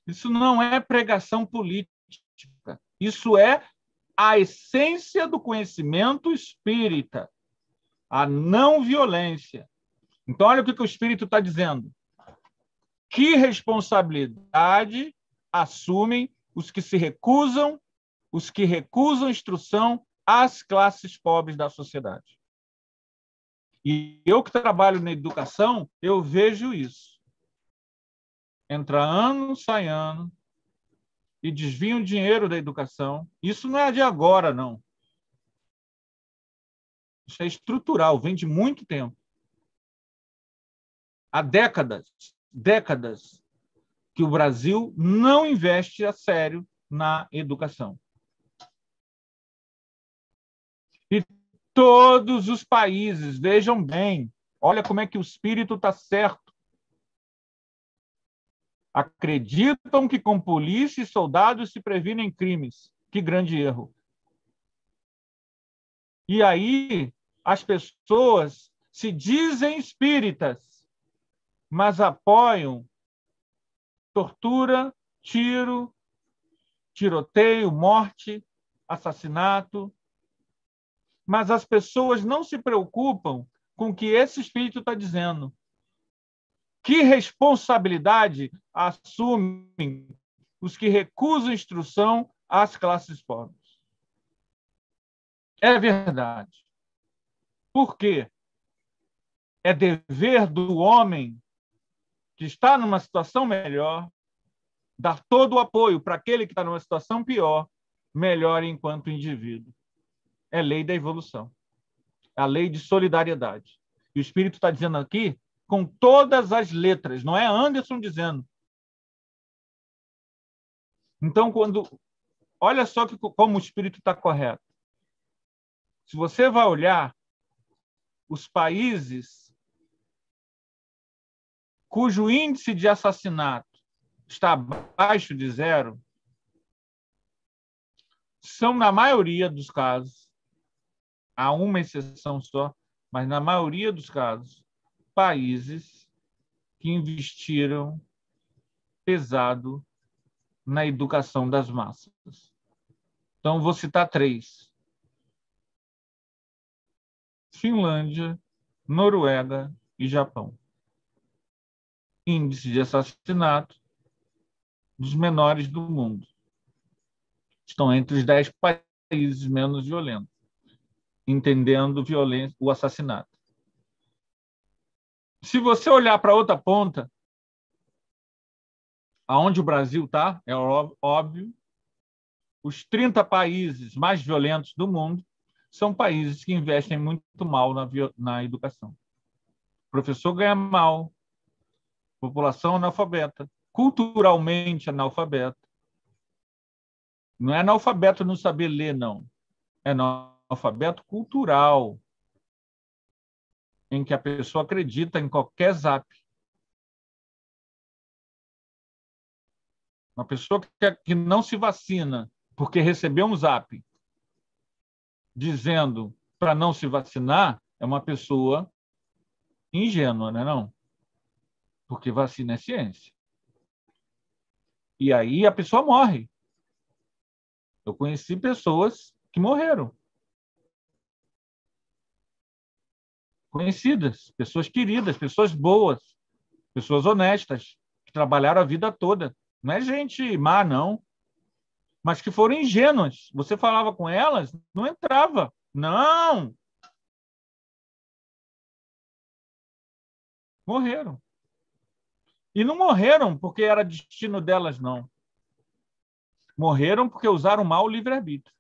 Isso não é pregação política. Isso é a essência do conhecimento espírita, a não violência. Então, olha o que o espírito está dizendo. Que responsabilidade assumem os que recusam instrução às classes pobres da sociedade? E eu que trabalho na educação, eu vejo isso. Entra ano, sai ano, e desviam dinheiro da educação. Isso não é de agora, não. Isso é estrutural, vem de muito tempo. Há décadas que o Brasil não investe a sério na educação. E todos os países, vejam bem, olha como é que o espírito está certo. Acreditam que com polícia e soldados se previnem crimes. Que grande erro. E aí as pessoas se dizem espíritas, mas apoiam tortura, tiro, tiroteio, morte, assassinato. Mas as pessoas não se preocupam com o que esse espírito está dizendo. Que responsabilidade assumem os que recusam instrução às classes pobres? É verdade. Por quê? É dever do homem que está numa situação melhor dar todo o apoio para aquele que está numa situação pior, melhor enquanto indivíduo. É lei da evolução. A lei de solidariedade. E o Espírito está dizendo aqui com todas as letras, não é Anderson dizendo. Então, olha só como o Espírito está correto. Se você vai olhar os países cujo índice de assassinato está abaixo de 0, são, na maioria dos casos, há uma exceção só, mas na maioria dos casos, países que investiram pesado na educação das massas. Então, vou citar 3. Finlândia, Noruega e Japão. Índice de assassinato dos menores do mundo. Estão entre os 10 países menos violentos, entendendo violência, o assassinato. Se você olhar para outra ponta, aonde o Brasil está, é óbvio, os 30 países mais violentos do mundo são países que investem muito mal na educação. O professor ganha mal, população analfabeta, culturalmente analfabeta. Não é analfabeto não saber ler, não. É analfabeto cultural, em que a pessoa acredita em qualquer zap. Uma pessoa que não se vacina porque recebeu um zap dizendo para não se vacinar é uma pessoa ingênua, não é não? Porque vacina é ciência. E aí a pessoa morre. Eu conheci pessoas que morreram. Conhecidas, pessoas queridas, pessoas boas, pessoas honestas, que trabalharam a vida toda. Não é gente má, não. Mas que foram ingênuas. Você falava com elas, não entrava. Não! Morreram. E não morreram porque era destino delas, não. Morreram porque usaram mal o livre-arbítrio.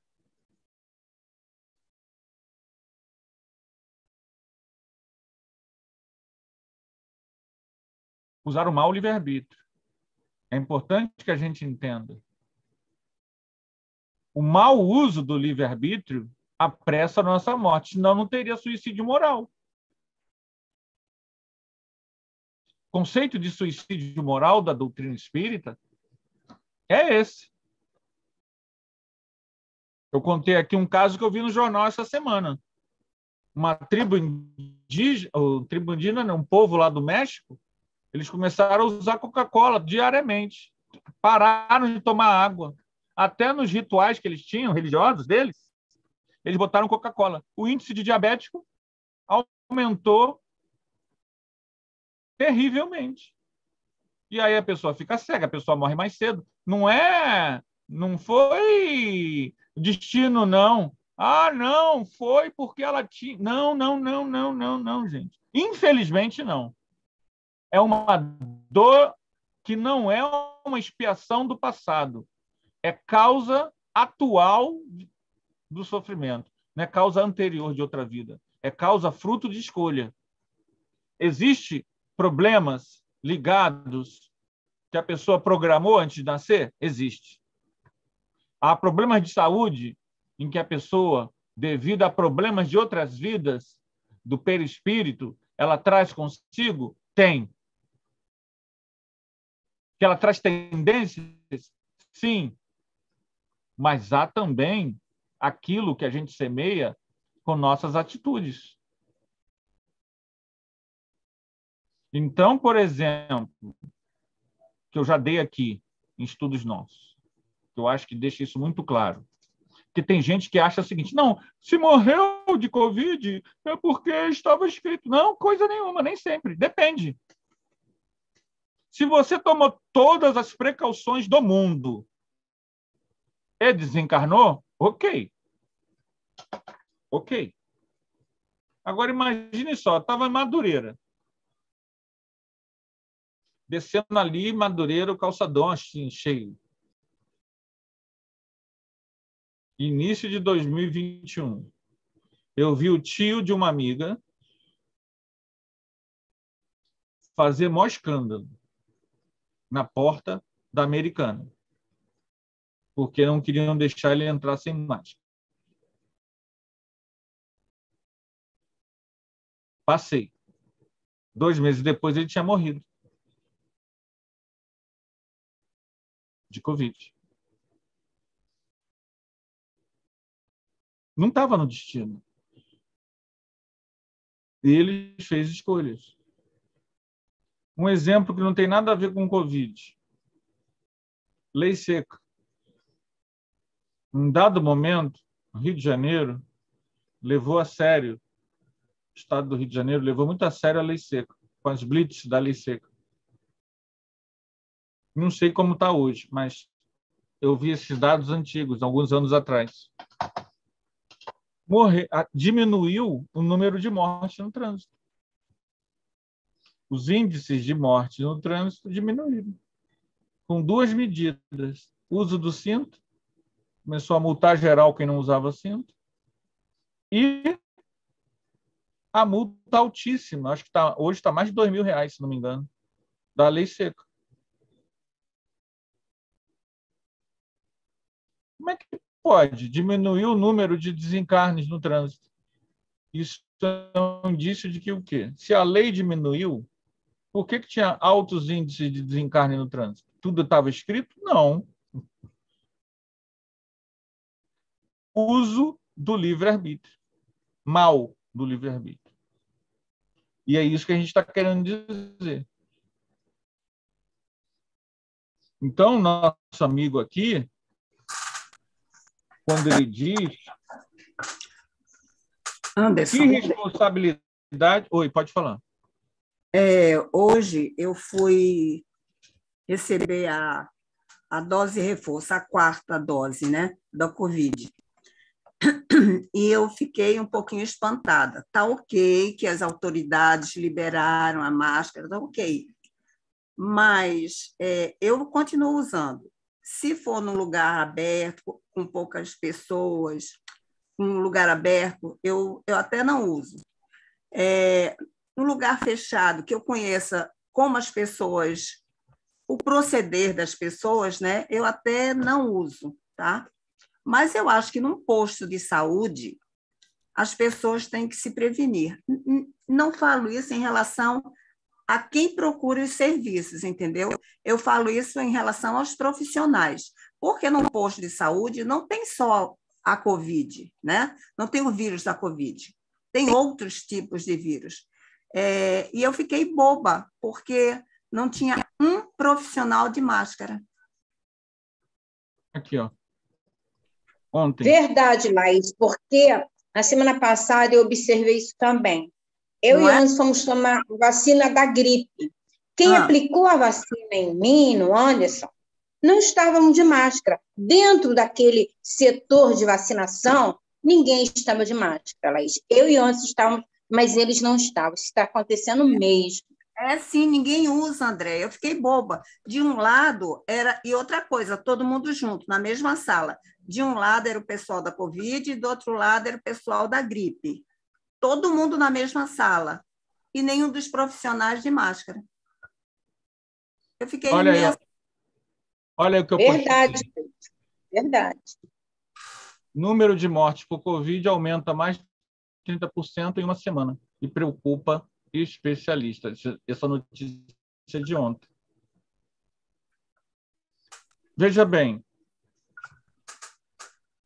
Usaram mal o livre-arbítrio. É importante que a gente entenda. O mau uso do livre-arbítrio apressa a nossa morte, senão não teria suicídio moral. O conceito de suicídio moral da doutrina espírita é esse. Eu contei aqui um caso que eu vi no jornal essa semana. Uma tribo indígena, um povo lá do México, eles começaram a usar Coca-Cola diariamente. Pararam de tomar água. Até nos rituais que eles tinham, religiosos deles, eles botaram Coca-Cola. O índice de diabético aumentou terrivelmente. E aí a pessoa fica cega, a pessoa morre mais cedo. Não foi destino, não. Ah, não, foi porque ela tinha... Não, gente. Infelizmente, não. É uma dor que não é uma expiação do passado. É causa atual do sofrimento. Não é causa anterior de outra vida. É causa fruto de escolha. Existem problemas ligados que a pessoa programou antes de nascer? Existe. Há problemas de saúde em que a pessoa, devido a problemas de outras vidas, do perispírito, ela traz consigo? Tem. Que ela traz tendências? Sim. Mas há também aquilo que a gente semeia com nossas atitudes. Então, por exemplo, que eu já dei aqui em estudos nossos, eu acho que deixa isso muito claro. Porque tem gente que acha o seguinte, não, se morreu de Covid é porque estava escrito. Não, coisa nenhuma, nem sempre. Depende. Se você tomou todas as precauções do mundo e desencarnou, ok. Ok. Agora, imagine só, estava em Madureira. Descendo ali, Madureira, o calçadão assim, cheio. Início de 2021. Eu vi o tio de uma amiga fazer maior escândalo na porta da Americana, porque não queriam deixar ele entrar sem máscara. Passei. 2 meses depois, ele tinha morrido de Covid. Não estava no destino. Ele fez escolhas. Um exemplo que não tem nada a ver com Covid. Lei seca. Em dado momento, o Rio de Janeiro levou a sério, o Estado do Rio de Janeiro levou muito a sério a lei seca, com as blitz da lei seca. Não sei como está hoje, mas eu vi esses dados antigos, alguns anos atrás. Diminuiu o número de mortes no trânsito. Os índices de morte no trânsito diminuíram, com duas medidas. Uso do cinto, começou a multar geral quem não usava cinto, e a multa altíssima, acho que hoje está mais de R$2.000, se não me engano, da lei seca. Como é que pode diminuir o número de desencarnes no trânsito? Isso é um indício de que o quê? Se a lei diminuiu, por que tinha altos índices de desencarne no trânsito? Tudo estava escrito? Não. Uso do livre-arbítrio. Mal do livre-arbítrio. E é isso que a gente está querendo dizer. Então, nosso amigo aqui, quando ele diz... Anderson, que responsabilidade... Oi, pode falar. Hoje eu fui receber a dose reforço, a 4ª dose, né, da Covid. E eu fiquei um pouquinho espantada. Está ok que as autoridades liberaram a máscara, está ok. Mas eu continuo usando. Se for num lugar aberto, com poucas pessoas, num lugar aberto, eu até não uso. Num lugar fechado, que eu conheça como as pessoas, o proceder das pessoas, né, eu até não uso, tá? Mas eu acho que num posto de saúde, as pessoas têm que se prevenir. Não falo isso em relação a quem procura os serviços, entendeu? Eu falo isso em relação aos profissionais, porque num posto de saúde não tem só a Covid, né? Não tem o vírus da Covid, tem outros tipos de vírus. E eu fiquei boba, porque não tinha um profissional de máscara. Aqui, ó. Ontem. Verdade, Laís, porque na semana passada eu observei isso também. Eu e Anderson fomos tomar vacina da gripe. Quem aplicou a vacina em mim, no Anderson, não estavam de máscara. Dentro daquele setor de vacinação, ninguém estava de máscara, Laís. Eu e Anderson estávamos, mas eles não estavam. Isso está acontecendo mesmo. Sim, ninguém usa, André. Eu fiquei boba. De um lado era... E outra coisa, todo mundo junto, na mesma sala. De um lado era o pessoal da Covid e do outro lado era o pessoal da gripe. Todo mundo na mesma sala. E nenhum dos profissionais de máscara. Eu fiquei... Olha aí o que eu Verdade, verdade. Número de mortes por Covid aumenta mais de 30% em uma semana. E preocupa especialistas. Essa notícia de ontem. Veja bem,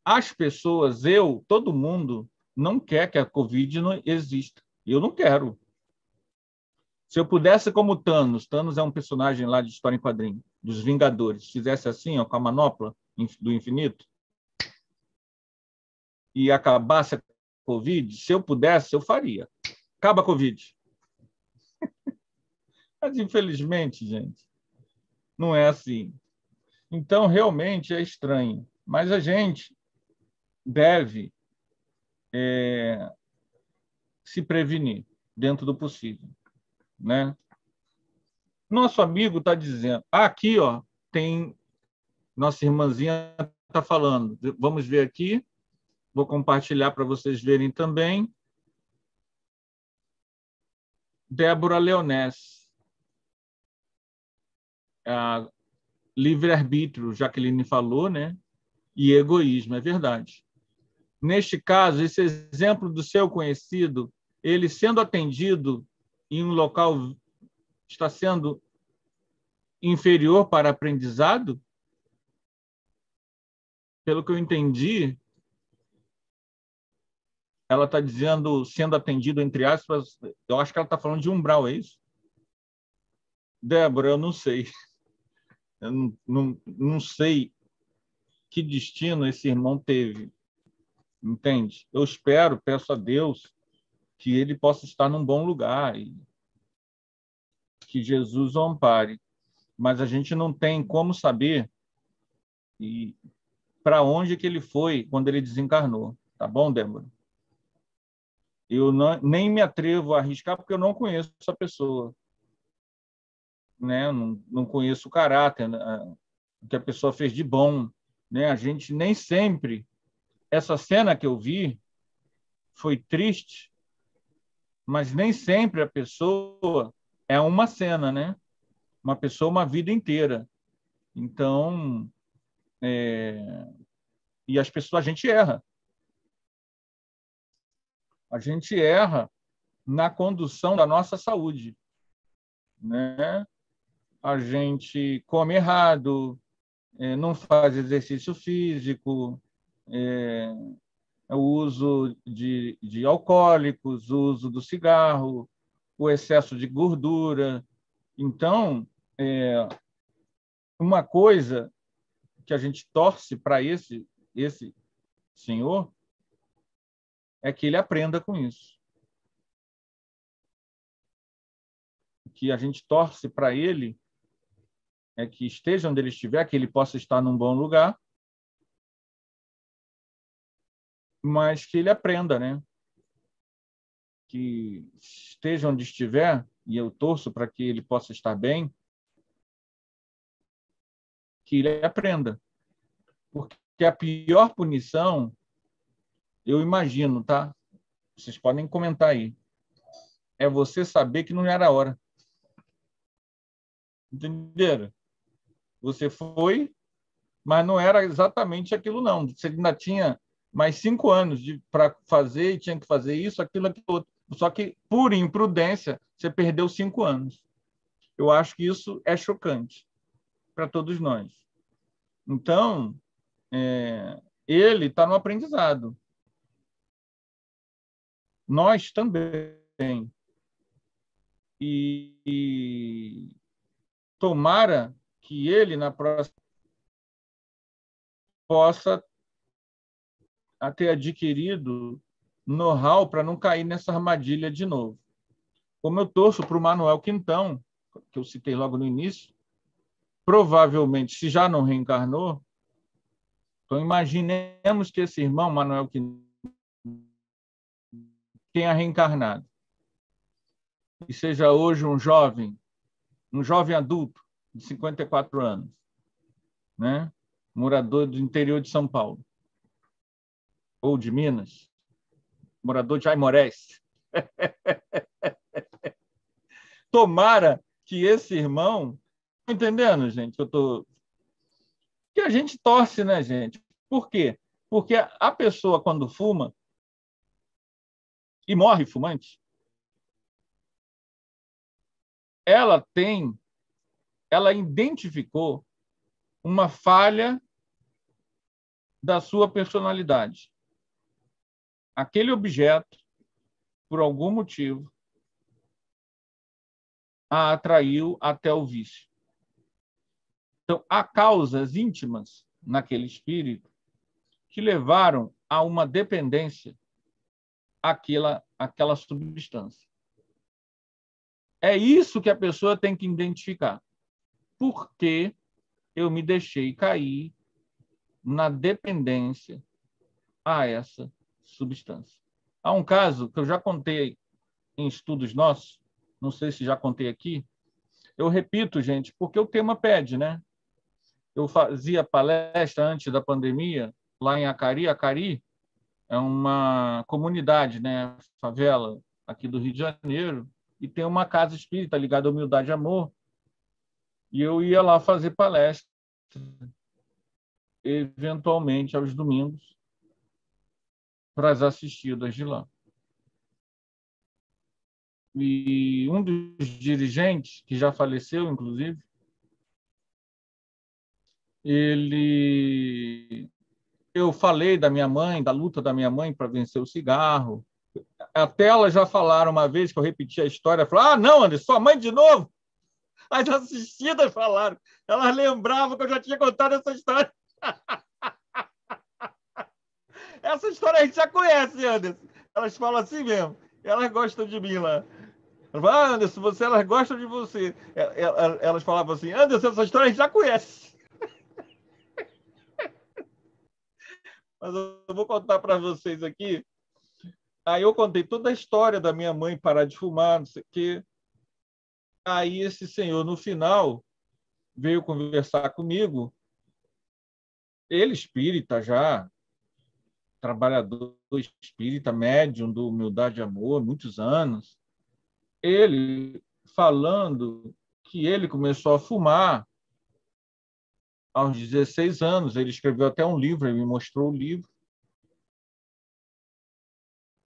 as pessoas, todo mundo, não quer que a Covid não exista. Eu não quero. Se eu pudesse, como Thanos é um personagem lá de história em quadrinho, dos Vingadores, fizesse assim, ó, com a manopla do infinito, e acabasse a Covid, se eu pudesse, eu faria. Acaba a Covid. Mas, infelizmente, gente, não é assim. Então, realmente é estranho. Mas a gente deve se prevenir dentro do possível, né? Nosso amigo está dizendo... aqui, ó, tem... Nossa irmãzinha está falando. Vamos ver aqui. Vou compartilhar para vocês verem também. Débora Leonés. Livre-arbítrio, Jaqueline falou, né? E egoísmo, é verdade. Neste caso, esse exemplo do seu conhecido, ele sendo atendido em um local está sendo inferior para aprendizado? Pelo que eu entendi, ela está dizendo sendo atendido, entre aspas, eu acho que ela está falando de umbral, é isso? Débora, eu não sei. Eu não sei que destino esse irmão teve, entende? Eu espero, peço a Deus que ele possa estar num bom lugar e que Jesus o ampare. Mas a gente não tem como saber para onde que ele foi quando ele desencarnou. Tá bom, Débora? Eu nem me atrevo a arriscar porque eu não conheço essa pessoa. Né? Não conheço o caráter, né? O que a pessoa fez de bom. Né? A gente nem sempre... Essa cena que eu vi foi triste, mas nem sempre a pessoa é uma cena, né? Uma pessoa, uma vida inteira. Então, e as pessoas, a gente erra. A gente erra na condução da nossa saúde, né? A gente come errado, não faz exercício físico, o uso de alcoólicos, o uso do cigarro, o excesso de gordura. Então, uma coisa que a gente torce para esse senhor é que ele aprenda com isso. O que a gente torce para ele é que esteja onde ele estiver, que ele possa estar num bom lugar, mas que ele aprenda, né? Que esteja onde estiver, e eu torço para que ele possa estar bem, que ele aprenda. Porque a pior punição, eu imagino, tá? Vocês podem comentar aí, é você saber que não era a hora. Entenderam? Você foi, mas não era exatamente aquilo, não. Você ainda tinha mais 5 anos para fazer, e tinha que fazer isso, aquilo, outro. Só que, por imprudência, você perdeu 5 anos. Eu acho que isso é chocante para todos nós. Então, ele está no aprendizado. Nós também. E tomara que ele, na próxima, possa ter adquirido know-how para não cair nessa armadilha de novo. Como eu torço para o Manuel Quintão, que eu citei logo no início, provavelmente, se já não reencarnou, então imaginemos que esse irmão, Manuel Quintão, tenha reencarnado e seja hoje um jovem adulto de 54 anos, né? Morador do interior de São Paulo ou de Minas, morador de Aimorés. Tomara que esse irmão... Entendendo, gente? Que a gente torce, né, gente? Por quê? Porque a pessoa, quando fuma e morre fumante, ela identificou uma falha da sua personalidade. Aquele objeto, por algum motivo, a atraiu até o vício. Então, há causas íntimas naquele espírito que levaram a uma dependência àquela substância. É isso que a pessoa tem que identificar. Por que eu me deixei cair na dependência a essa substância? Há um caso que eu já contei em estudos nossos, não sei se já contei aqui, eu repito, gente, porque o tema pede, né? Eu fazia palestra antes da pandemia, lá em Acari. Acari é uma comunidade, né? Favela aqui do Rio de Janeiro, e tem uma casa espírita ligada à Humildade e Amor, e eu ia lá fazer palestra, eventualmente aos domingos, para as assistidas de lá. E um dos dirigentes, que já faleceu, inclusive, eu falei da minha mãe, da luta da minha mãe para vencer o cigarro. Até elas já falaram uma vez que eu repeti a história, falaram: ah, não, André, sua mãe de novo? As assistidas falaram. Elas lembravam que eu já tinha contado essa história. Essa história a gente já conhece, Anderson. Elas falam assim mesmo. Elas gostam de mim lá. Anderson, elas gostam de você. Elas falavam assim, Anderson, essa história a gente já conhece. Mas eu vou contar para vocês aqui. Aí eu contei toda a história da minha mãe parar de fumar, não sei o quê. Aí esse senhor, no final, veio conversar comigo. Ele, espírita já, trabalhador espírita, médium do Humildade e Amor, muitos anos. Ele falando que ele começou a fumar aos 16 anos. Ele escreveu até um livro, ele me mostrou o livro.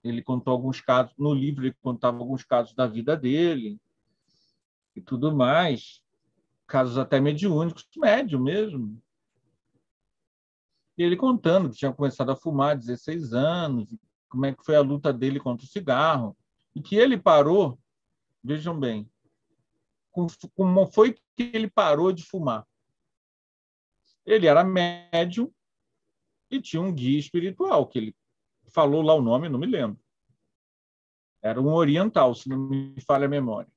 Ele contou alguns casos, no livro ele contava alguns casos da vida dele e tudo mais, casos até mediúnicos, médium mesmo. E ele contando que tinha começado a fumar há 16 anos, como é que foi a luta dele contra o cigarro, e que ele parou, vejam bem, como foi que ele parou de fumar. Ele era médium e tinha um guia espiritual, que ele falou lá o nome, não me lembro. Era um oriental, se não me falha a memória.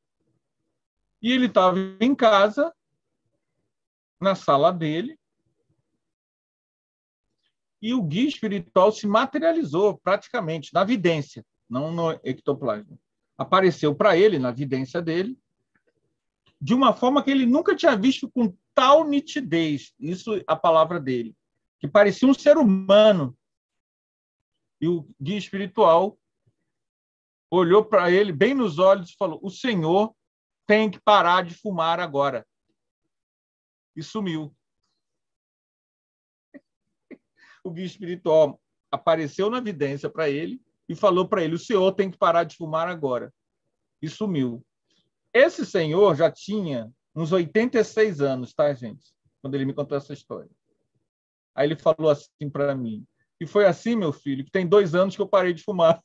E ele estava em casa, na sala dele, e o guia espiritual se materializou praticamente na vidência, não no ectoplasma. Apareceu para ele, na vidência dele, de uma forma que ele nunca tinha visto com tal nitidez, isso é a palavra dele, que parecia um ser humano. E o guia espiritual olhou para ele bem nos olhos e falou: o senhor tem que parar de fumar agora. E sumiu. O guia espiritual apareceu na vidência para ele e falou para ele: o senhor tem que parar de fumar agora. E sumiu. Esse senhor já tinha uns 86 anos, tá, gente? Quando ele me contou essa história. Aí ele falou assim para mim: e foi assim, meu filho, que tem 2 anos que eu parei de fumar.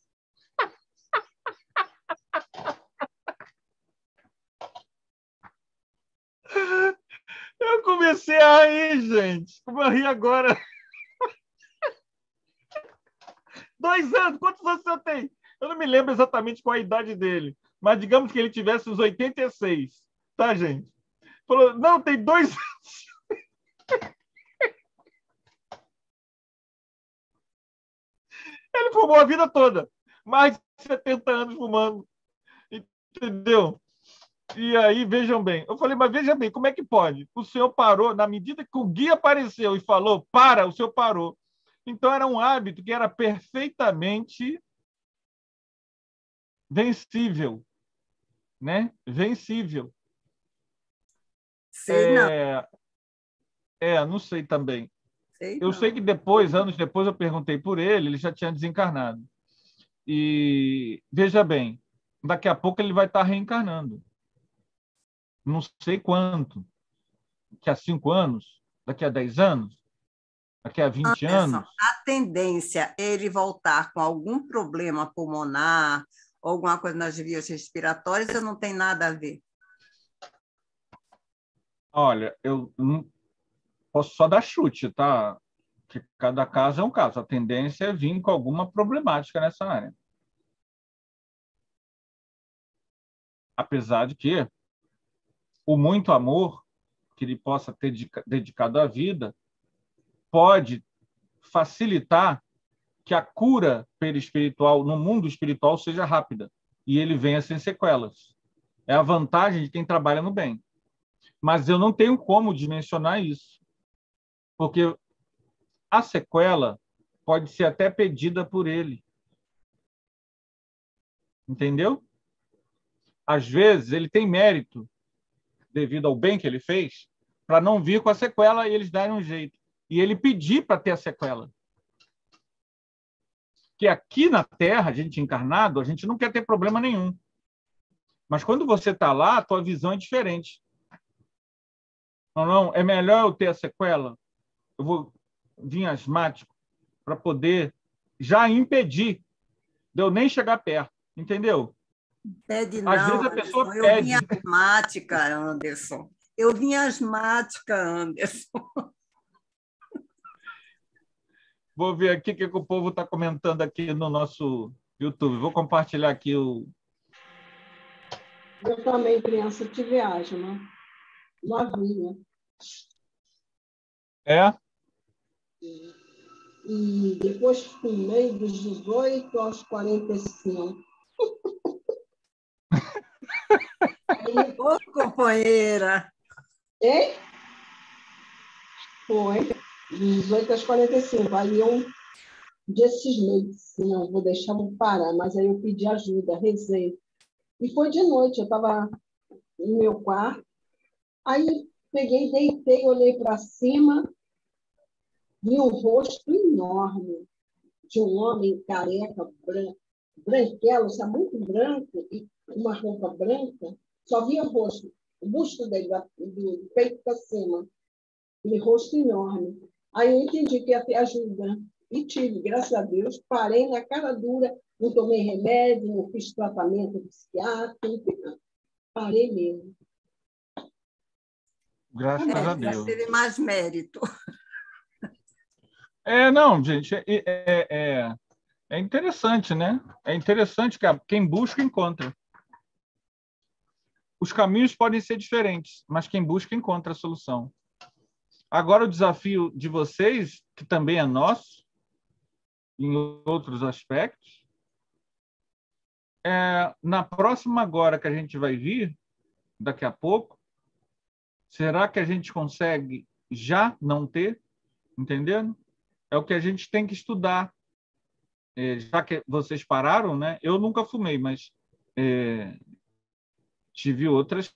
Eu comecei a rir, gente. Como eu ri agora. 2 anos? Quantos anos você tem? Eu não me lembro exatamente qual a idade dele, mas digamos que ele tivesse uns 86, tá, gente? Falou, não, tem 2 anos. Ele fumou a vida toda. Mais de 70 anos fumando. Entendeu? E aí, vejam bem. Eu falei, mas veja bem, como é que pode? O senhor parou, na medida que o guia apareceu e falou, para, o senhor parou. Então, era um hábito que era perfeitamente vencível. Né? Vencível. Sei não. Não sei também. Eu sei que depois, anos depois, eu perguntei por ele já tinha desencarnado. E veja bem, daqui a pouco ele vai estar reencarnando. Não sei quanto. Daqui a 5 anos, daqui a 10 anos, daqui a 20 anos. A tendência é ele voltar com algum problema pulmonar, alguma coisa nas vias respiratórias, ou não tem nada a ver? Olha, eu não posso só dar chute, tá? Que cada caso é um caso. A tendência é vir com alguma problemática nessa área. Apesar de que o muito amor que ele possa ter dedicado à vida pode facilitar que a cura perispiritual no mundo espiritual seja rápida e ele venha sem sequelas. É a vantagem de quem trabalha no bem. Mas eu não tenho como dimensionar isso, porque a sequela pode ser até pedida por ele. Entendeu? Às vezes, ele tem mérito, devido ao bem que ele fez, para não vir com a sequela e eles darem um jeito. E ele pedir para ter a sequela. Que aqui na Terra, a gente encarnado, a gente não quer ter problema nenhum. Mas quando você está lá, a tua visão é diferente. Não, é melhor eu ter a sequela. Eu vou vir asmático para poder já impedir de eu nem chegar perto. Entendeu? Pede Às vezes não, a pessoa Anderson. Eu vim pede. asmática, Anderson. Eu vim asmática, Anderson. Vou ver aqui o que o povo está comentando aqui no nosso YouTube. Vou compartilhar aqui o... Eu também, criança, tive asma. Novinha. É? E depois fumei dos 18 aos 45. Ô, companheira! Hein? Foi. Dos 18 aos 45. Aí eu cismei, não, vou deixar, vou parar. Mas aí eu pedi ajuda, rezei. E foi de noite, eu estava no meu quarto. Aí peguei, deitei, olhei para cima, vi um rosto enorme de um homem careca, branquelo, sabe, muito branco, e uma roupa branca. Só via o rosto, o busto dele, do peito para cima. Aquele rosto enorme. Aí eu entendi que ia ter ajuda. E tive, graças a Deus, parei na cara dura, não tomei remédio, não fiz tratamento psiquiátrico, parei mesmo. Graças a Deus. Já teve mais mérito. Não, gente, é interessante, né? É interessante que quem busca, encontra. Os caminhos podem ser diferentes, mas quem busca, encontra a solução. Agora, o desafio de vocês, que também é nosso, em outros aspectos, na próxima agora que a gente vai vir, daqui a pouco, será que a gente consegue já não ter? Entendendo? É o que a gente tem que estudar. Já que vocês pararam, né? Eu nunca fumei, mas tive outras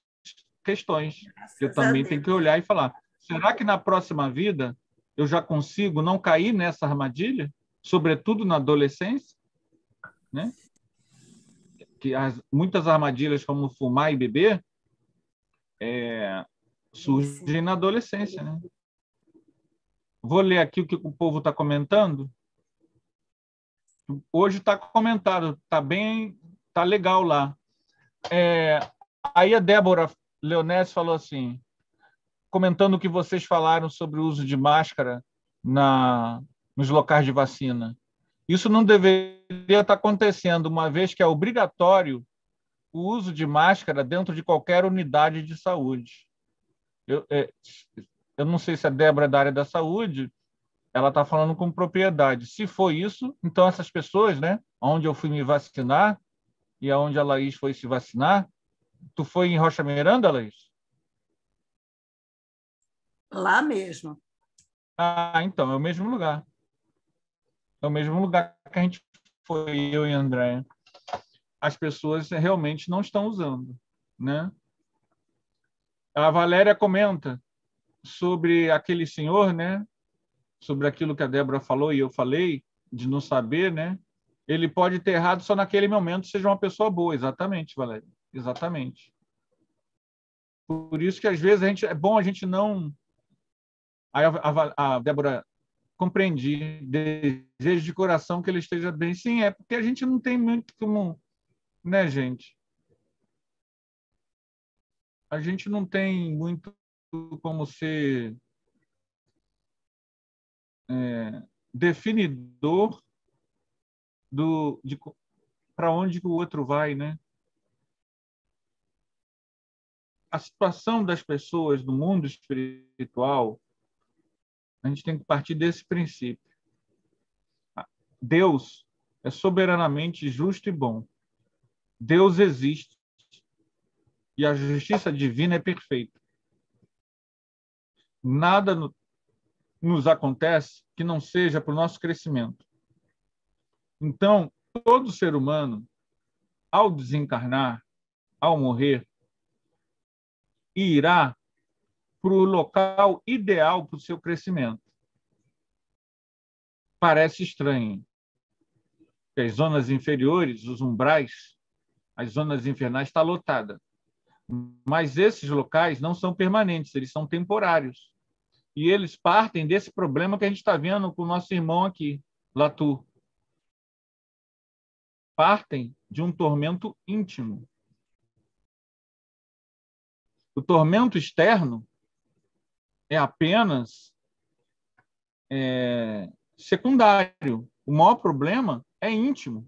questões que eu também tenho que olhar e falar. Será que na próxima vida eu já consigo não cair nessa armadilha, sobretudo na adolescência, né? Que muitas armadilhas, como fumar e beber, surgem na adolescência, né? Vou ler aqui o que o povo está comentando. Hoje está comentado, está legal lá. Aí a Débora Leonés falou assim, comentando o que vocês falaram sobre o uso de máscara nos locais de vacina. Isso não deveria estar acontecendo, uma vez que é obrigatório o uso de máscara dentro de qualquer unidade de saúde. Eu não sei se a Débora é da área da saúde, ela está falando com propriedade. Se foi isso, então essas pessoas, né, onde eu fui me vacinar e aonde a Laís foi se vacinar, tu foi em Rocha Miranda, Laís? Lá mesmo. Então, é o mesmo lugar. É o mesmo lugar que a gente foi, eu e a Andréia. As pessoas realmente não estão usando, né? A Valéria comenta sobre aquele senhor, né? Sobre aquilo que a Débora falou e eu falei, de não saber, né? Ele pode ter errado só naquele momento, seja uma pessoa boa. Exatamente, Valéria. Exatamente. Por isso que, às vezes, é bom a gente não... Aí a Débora compreendi, desejo de coração que ele esteja bem. Sim, é porque a gente não tem muito como... Né, gente? A gente não tem muito como ser definidor para onde o outro vai, né? A situação das pessoas no mundo espiritual, a gente tem que partir desse princípio. Deus é soberanamente justo e bom. Deus existe e a justiça divina é perfeita. Nada nos acontece que não seja para o nosso crescimento. Então, todo ser humano, ao desencarnar, ao morrer, irá para o local ideal para o seu crescimento. Parece estranho. As zonas inferiores, os umbrais, as zonas infernais estão lotadas. Mas esses locais não são permanentes, eles são temporários. E eles partem desse problema que a gente está vendo com o nosso irmão aqui, Latu. partem de um tormento íntimo. O tormento externo é apenas secundário. O maior problema é íntimo.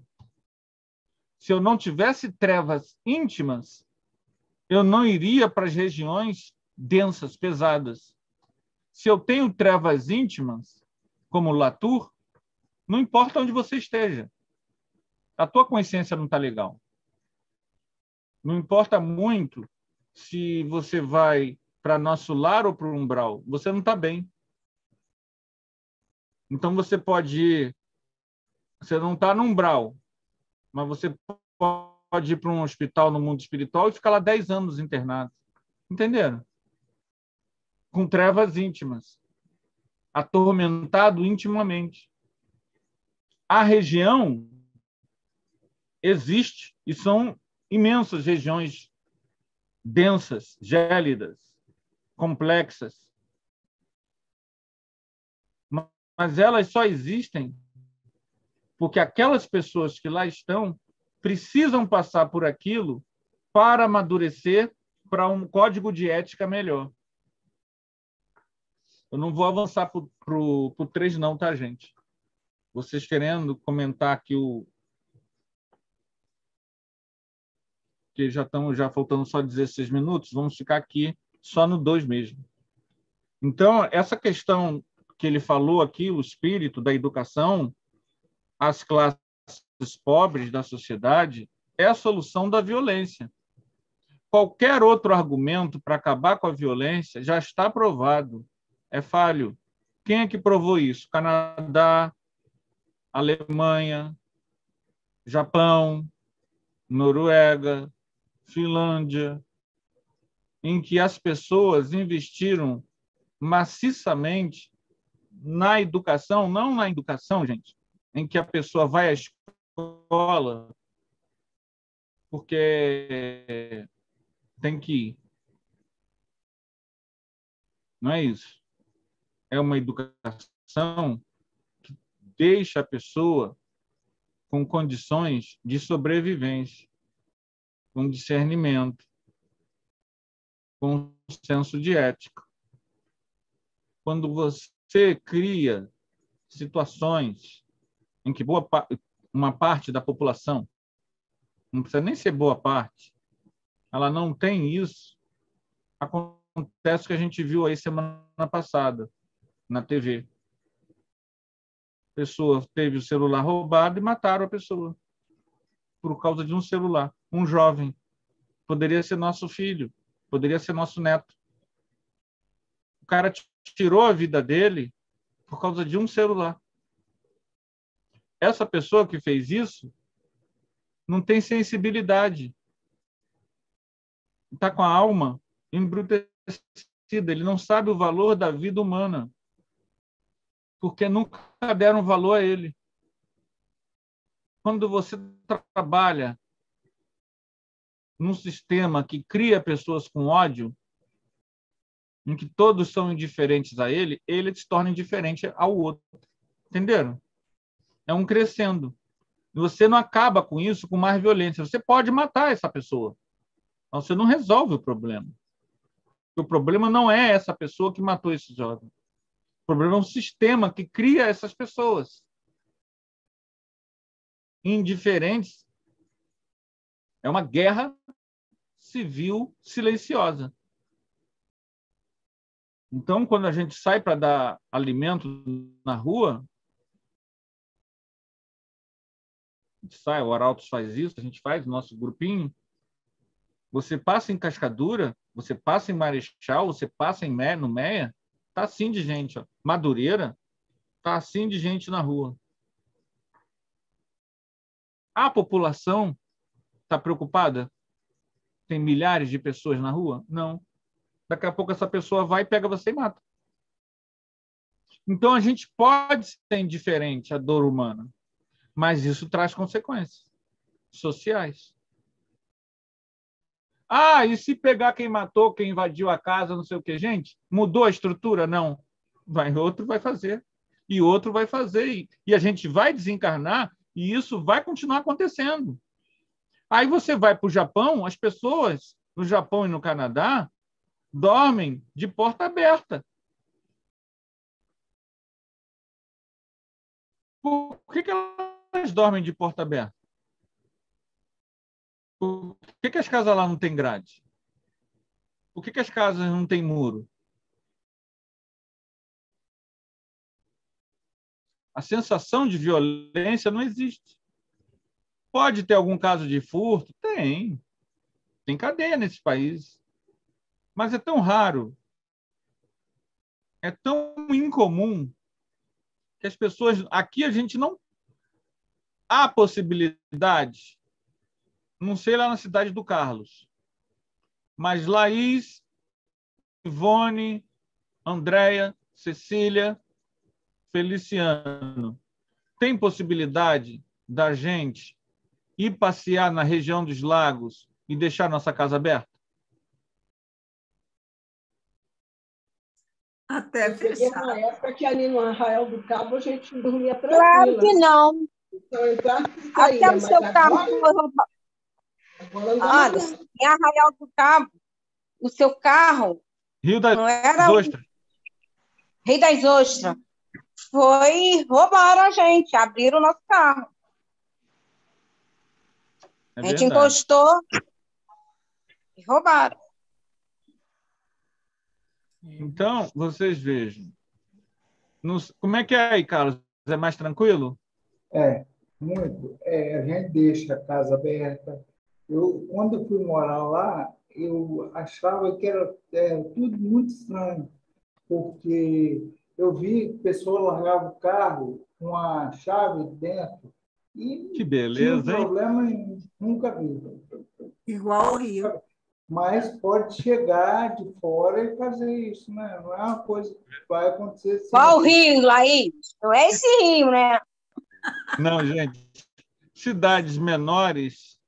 Se eu não tivesse trevas íntimas, eu não iria para as regiões densas, pesadas. Se eu tenho trevas íntimas, como Latour, não importa onde você esteja, a tua consciência não está legal. Não importa muito se você vai para nosso lar ou para o umbral, você não está bem. Então você pode ir, você não está no umbral, mas você pode ir para um hospital no mundo espiritual e ficar lá 10 anos internado. Entenderam? Com trevas íntimas, atormentado intimamente. A região existe e são imensas regiões densas, gélidas, complexas. Mas elas só existem porque aquelas pessoas que lá estão precisam passar por aquilo para amadurecer para um código de ética melhor. Eu não vou avançar para o 3 não, tá, gente? Vocês querendo comentar que que já faltando só 16 minutos, vamos ficar aqui só no 2 mesmo. Então, essa questão que ele falou aqui, o espírito da educação, as classes pobres da sociedade, é a solução da violência. Qualquer outro argumento para acabar com a violência já está provado. É falho. Quem é que provou isso? Canadá, Alemanha, Japão, Noruega, Finlândia, em que as pessoas investiram maciçamente na educação, não na educação, gente, em que a pessoa vai à escola porque tem que ir. Não é isso. É uma educação que deixa a pessoa com condições de sobrevivência, com discernimento, com senso de ética. Quando você cria situações em que uma parte da população, não precisa nem ser boa parte, ela não tem isso, acontece o que a gente viu aí semana passada na TV. A pessoa teve o celular roubado e mataram a pessoa por causa de um celular. Um jovem. Poderia ser nosso filho, poderia ser nosso neto. O cara tirou a vida dele por causa de um celular. Essa pessoa que fez isso não tem sensibilidade. Está com a alma embrutecida. Ele não sabe o valor da vida humana, porque nunca deram valor a ele. Quando você trabalha num sistema que cria pessoas com ódio, em que todos são indiferentes a ele, ele se torna indiferente ao outro. Entenderam? É um crescendo. E você não acaba com isso com mais violência. Você pode matar essa pessoa, mas você não resolve o problema. O problema não é essa pessoa que matou esse jovem. O problema é um sistema que cria essas pessoas indiferentes. É uma guerra civil silenciosa. Então, quando a gente sai para dar alimento na rua, a gente sai, o Arautos faz isso, a gente faz, nosso grupinho, você passa em Cascadura, você passa em Marechal, você passa no Meia, tá assim de gente. Ó. Madureira, tá assim de gente na rua. A população está preocupada? Tem milhares de pessoas na rua? Não. Daqui a pouco essa pessoa vai, pega você e mata. Então, a gente pode ser indiferente à dor humana, mas isso traz consequências sociais. Ah, e se pegar quem matou, quem invadiu a casa, não sei o quê? Gente, mudou a estrutura? Não. Outro vai fazer. E outro vai fazer. E a gente vai desencarnar E isso vai continuar acontecendo. Aí você vai para o Japão, as pessoas no Japão e no Canadá dormem de porta aberta. Por que elas dormem de porta aberta? Por que as casas lá não têm grade? Por que as casas não têm muro? A sensação de violência não existe. Pode ter algum caso de furto? Tem. Tem cadeia nesse país. Mas é tão raro, é tão incomum, que as pessoas... Aqui a gente não... Há possibilidade, não sei lá na cidade do Carlos, mas Laís, Ivone, Andréia, Cecília, Feliciano, tem possibilidade da gente ir passear na região dos lagos e deixar nossa casa aberta? Até fechar. Na época que ali no Arraial do Cabo a gente dormia tranquila. Claro que não. Então, entrar e sair, Até o seu carro foi roubado. Olha, em Arraial do Cabo, o seu carro Rio das não era Ostras. Rio das Ostras. Roubaram a gente, abriram o nosso carro. É a gente verdade. encostou e roubaram. Então, vocês vejam. Como é que é aí, Carlos? É mais tranquilo? Muito. A gente deixa a casa aberta. Quando eu fui morar lá, eu achava que era tudo muito estranho, porque eu vi pessoas largavam o carro com a chave dentro e Que tinha beleza, hein? problema, nunca vi. Igual ao Rio. Mas pode chegar de fora e fazer isso, né? Não é uma coisa que vai acontecer sempre. Qual o Rio, Laís? Não é esse Rio, né? Não, gente. Cidades menores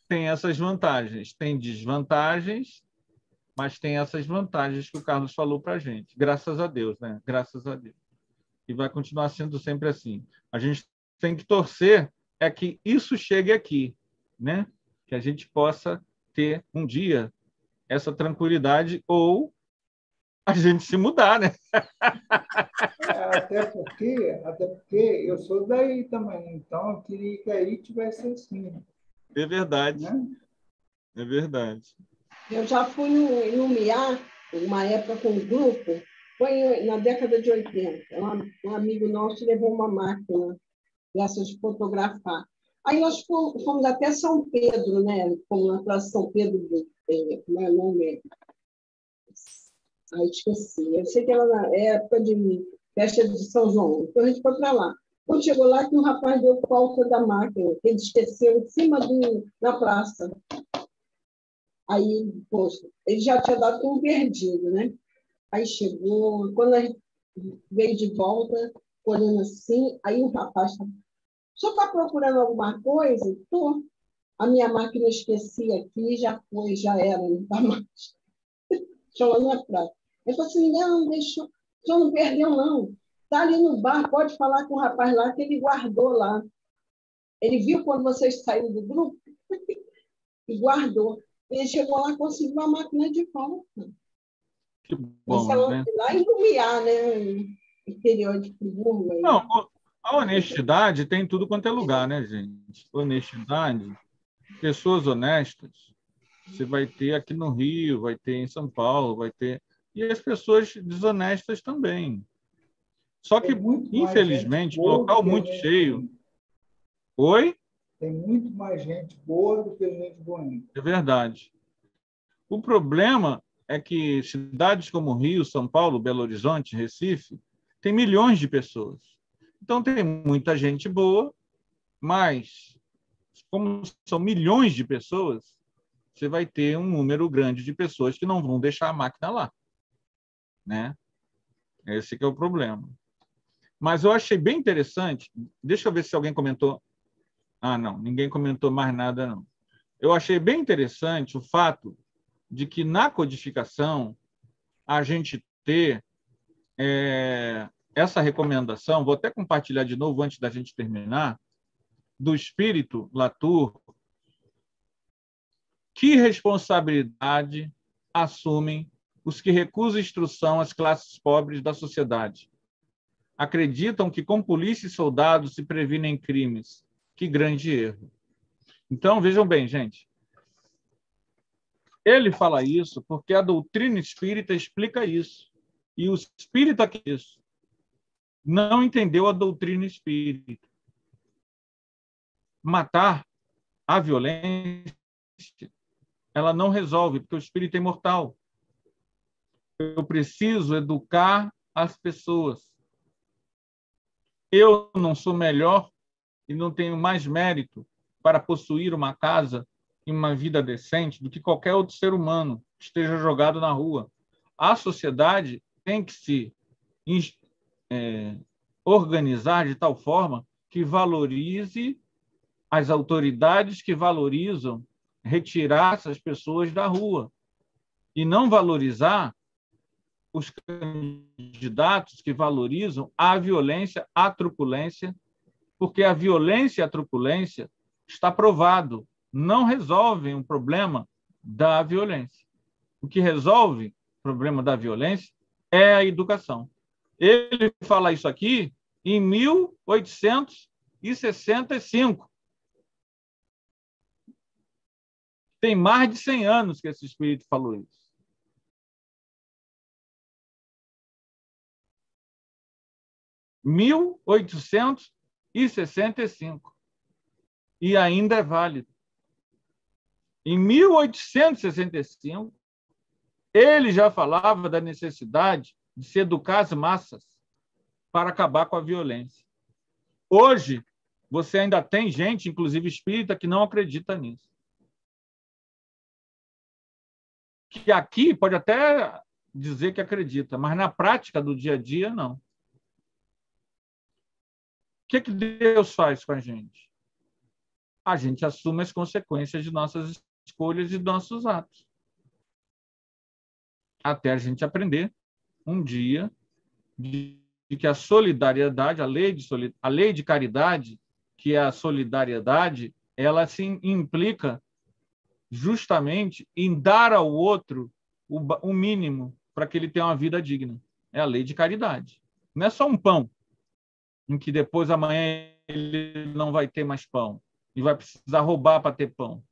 têm essas vantagens. Tem desvantagens, mas tem essas vantagens que o Carlos falou para a gente. Graças a Deus, né? Graças a Deus. E vai continuar sendo sempre assim. A gente tem que torcer que isso chegue aqui, né? Que a gente possa ter um dia essa tranquilidade ou a gente se mudar, né? Até porque eu sou daí também, então eu queria que aí tivesse assim. É verdade. Né? É verdade. eu já fui no MIA, uma época com um grupo, foi na década de 80. Um amigo nosso levou uma máquina dessas de fotografar. Aí nós fomos até São Pedro, né? Fomos na Praça São Pedro, como é o nome? Esqueci. Eu sei que era na época de festa de São João. Então a gente foi para lá. Quando chegou lá, que um rapaz deu falta da máquina, que ele esqueceu em cima da praça. Aí, poxa, ele já tinha dado como perdido, né? Aí chegou, quando a gente veio de volta, olhando assim, aí o rapaz falou: o senhor está procurando alguma coisa? Estou. A minha máquina esqueci aqui, já foi, já era, não está mais. Deixa lá na praia. Ele falou assim: não, deixa, o senhor não perdeu, não. Está ali no bar, pode falar com o rapaz lá, que ele guardou lá. Ele viu quando vocês saíram do grupo e guardou. Ele chegou lá e conseguiu a máquina de volta. Que bom, né? Lá em Lumiar, né? Interior de Friburgo. Não, a honestidade tem tudo quanto é lugar, né, gente? Honestidade, pessoas honestas, você vai ter aqui no Rio, vai ter em São Paulo, vai ter... E as pessoas desonestas também. Só que, infelizmente, local muito cheio... Oi? Tem muito mais gente boa do que gente ruim. É verdade. O problema é que cidades como Rio, São Paulo, Belo Horizonte, Recife, tem milhões de pessoas. Então, tem muita gente boa, mas, como são milhões de pessoas, você vai ter um número grande de pessoas que não vão deixar a máquina lá. Né? Esse que é o problema. Mas eu achei bem interessante. Deixa eu ver se alguém comentou. Ah, não, ninguém comentou mais nada, não. Eu achei bem interessante o fato de que, na codificação, a gente ter essa recomendação, vou até compartilhar de novo antes da gente terminar, do espírito Latour, que responsabilidade assumem os que recusam instrução às classes pobres da sociedade? Acreditam que com polícia e soldados se previnem crimes. Que grande erro. Então, vejam bem, gente. Ele fala isso porque a doutrina espírita explica isso. E o espírita que isso não entendeu a doutrina espírita. Matar a violência, ela não resolve, porque o espírito é imortal. Eu preciso educar as pessoas. Eu não sou melhor e não tenho mais mérito para possuir uma casa e uma vida decente do que qualquer outro ser humano que esteja jogado na rua. A sociedade tem que se organizar de tal forma que valorize as autoridades que valorizam retirar essas pessoas da rua e não valorizar os candidatos que valorizam a violência, a truculência, porque a violência e a truculência, está provado, não resolvem o problema da violência. O que resolve o problema da violência é a educação. Ele fala isso aqui em 1865. Tem mais de 100 anos que esse espírito falou isso. Em 1865. E ainda é válido. Em 1865, ele já falava da necessidade de se educar as massas para acabar com a violência. Hoje, você ainda tem gente, inclusive espírita, que não acredita nisso. Que aqui pode até dizer que acredita, mas na prática do dia a dia, não. O que Deus faz com a gente? A gente assume as consequências de nossas escolhas e de nossos atos. Até a gente aprender, um dia, de que a solidariedade, a lei de caridade, que é a solidariedade, ela se implica justamente em dar ao outro o mínimo para que ele tenha uma vida digna. É a lei de caridade. Não é só um pão, em que depois amanhã ele não vai ter mais pão e vai precisar roubar para ter pão.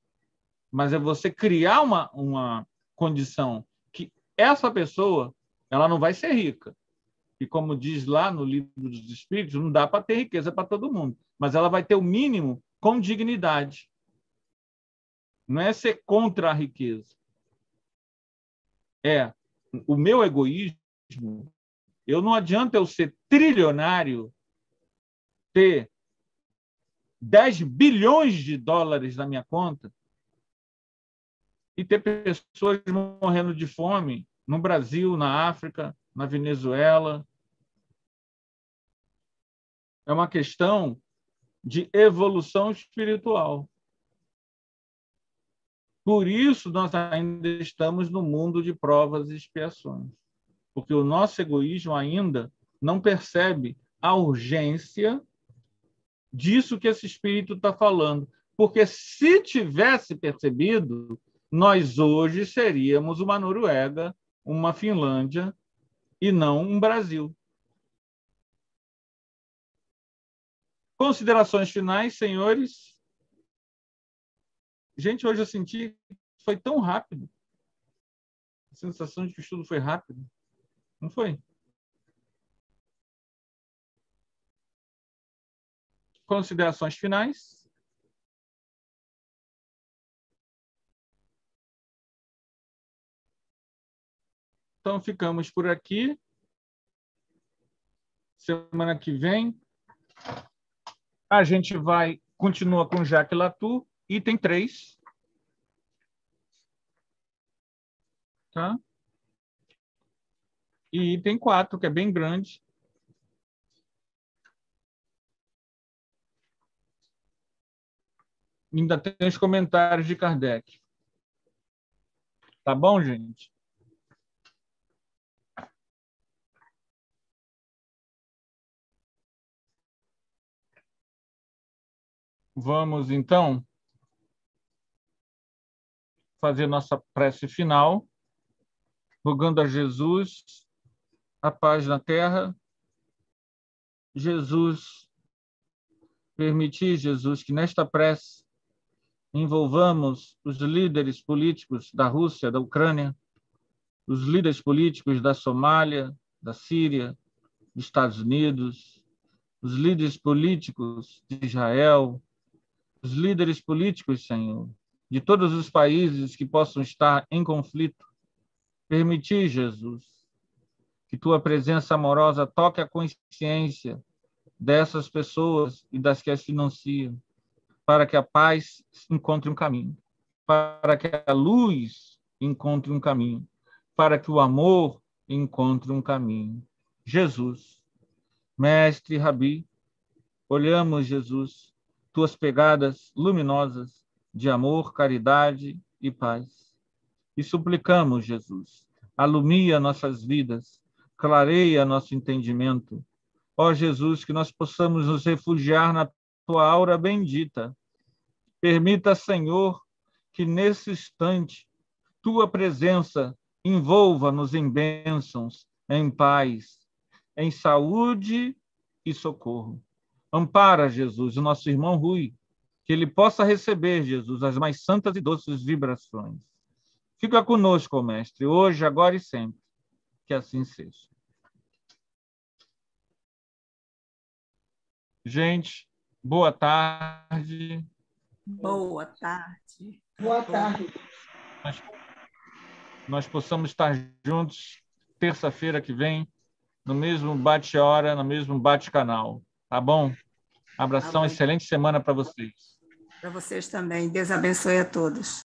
Mas é você criar uma condição que essa pessoa ela não vai ser rica. E como diz lá no Livro dos Espíritos, não dá para ter riqueza para todo mundo, mas ela vai ter o mínimo com dignidade. Não é ser contra a riqueza. É o meu egoísmo. Eu não adianta eu ser trilionário, ter 10 bilhões de dólares na minha conta e ter pessoas morrendo de fome no Brasil, na África, na Venezuela. É uma questão de evolução espiritual. Por isso, nós ainda estamos no mundo de provas e expiações, porque o nosso egoísmo ainda não percebe a urgência disso que esse espírito está falando. Porque se tivesse percebido, nós hoje seríamos uma Noruega, uma Finlândia e não um Brasil. Considerações finais, senhores? Gente, hoje eu senti que foi tão rápido. A sensação de que o estudo foi rápido. Não foi? Considerações finais? Então, ficamos por aqui. Semana que vem, a gente continua com Jacques Latour, item 3. Tá? E item 4, que é bem grande. Ainda tem os comentários de Kardec. Tá bom, gente? Vamos, então, fazer nossa prece final, rogando a Jesus a paz na terra. Jesus, permitir, Jesus, que nesta prece envolvamos os líderes políticos da Rússia, da Ucrânia, os líderes políticos da Somália, da Síria, dos Estados Unidos, os líderes políticos de Israel, os líderes políticos, Senhor, de todos os países que possam estar em conflito. Permitir, Jesus, que tua presença amorosa toque a consciência dessas pessoas e das que as financiam, para que a paz encontre um caminho, para que a luz encontre um caminho, para que o amor encontre um caminho. Jesus, Mestre, Rabi, olhamos, Jesus, tuas pegadas luminosas de amor, caridade e paz. E suplicamos, Jesus, alumia nossas vidas, clareia nosso entendimento. Ó Jesus, que nós possamos nos refugiar na tua aura bendita. Permita, Senhor, que nesse instante tua presença envolva-nos em bênçãos, em paz, em saúde e socorro. Ampara, Jesus, o nosso irmão Rui, que ele possa receber, Jesus, as mais santas e doces vibrações. Fica conosco, Mestre, hoje, agora e sempre. Que assim seja. Gente, boa tarde. Boa tarde. Boa tarde. Nós possamos estar juntos terça-feira que vem, no mesmo bate-hora, no mesmo bate-canal. Tá bom? Abração, Tá bom. Excelente semana para vocês. Para vocês também. Deus abençoe a todos.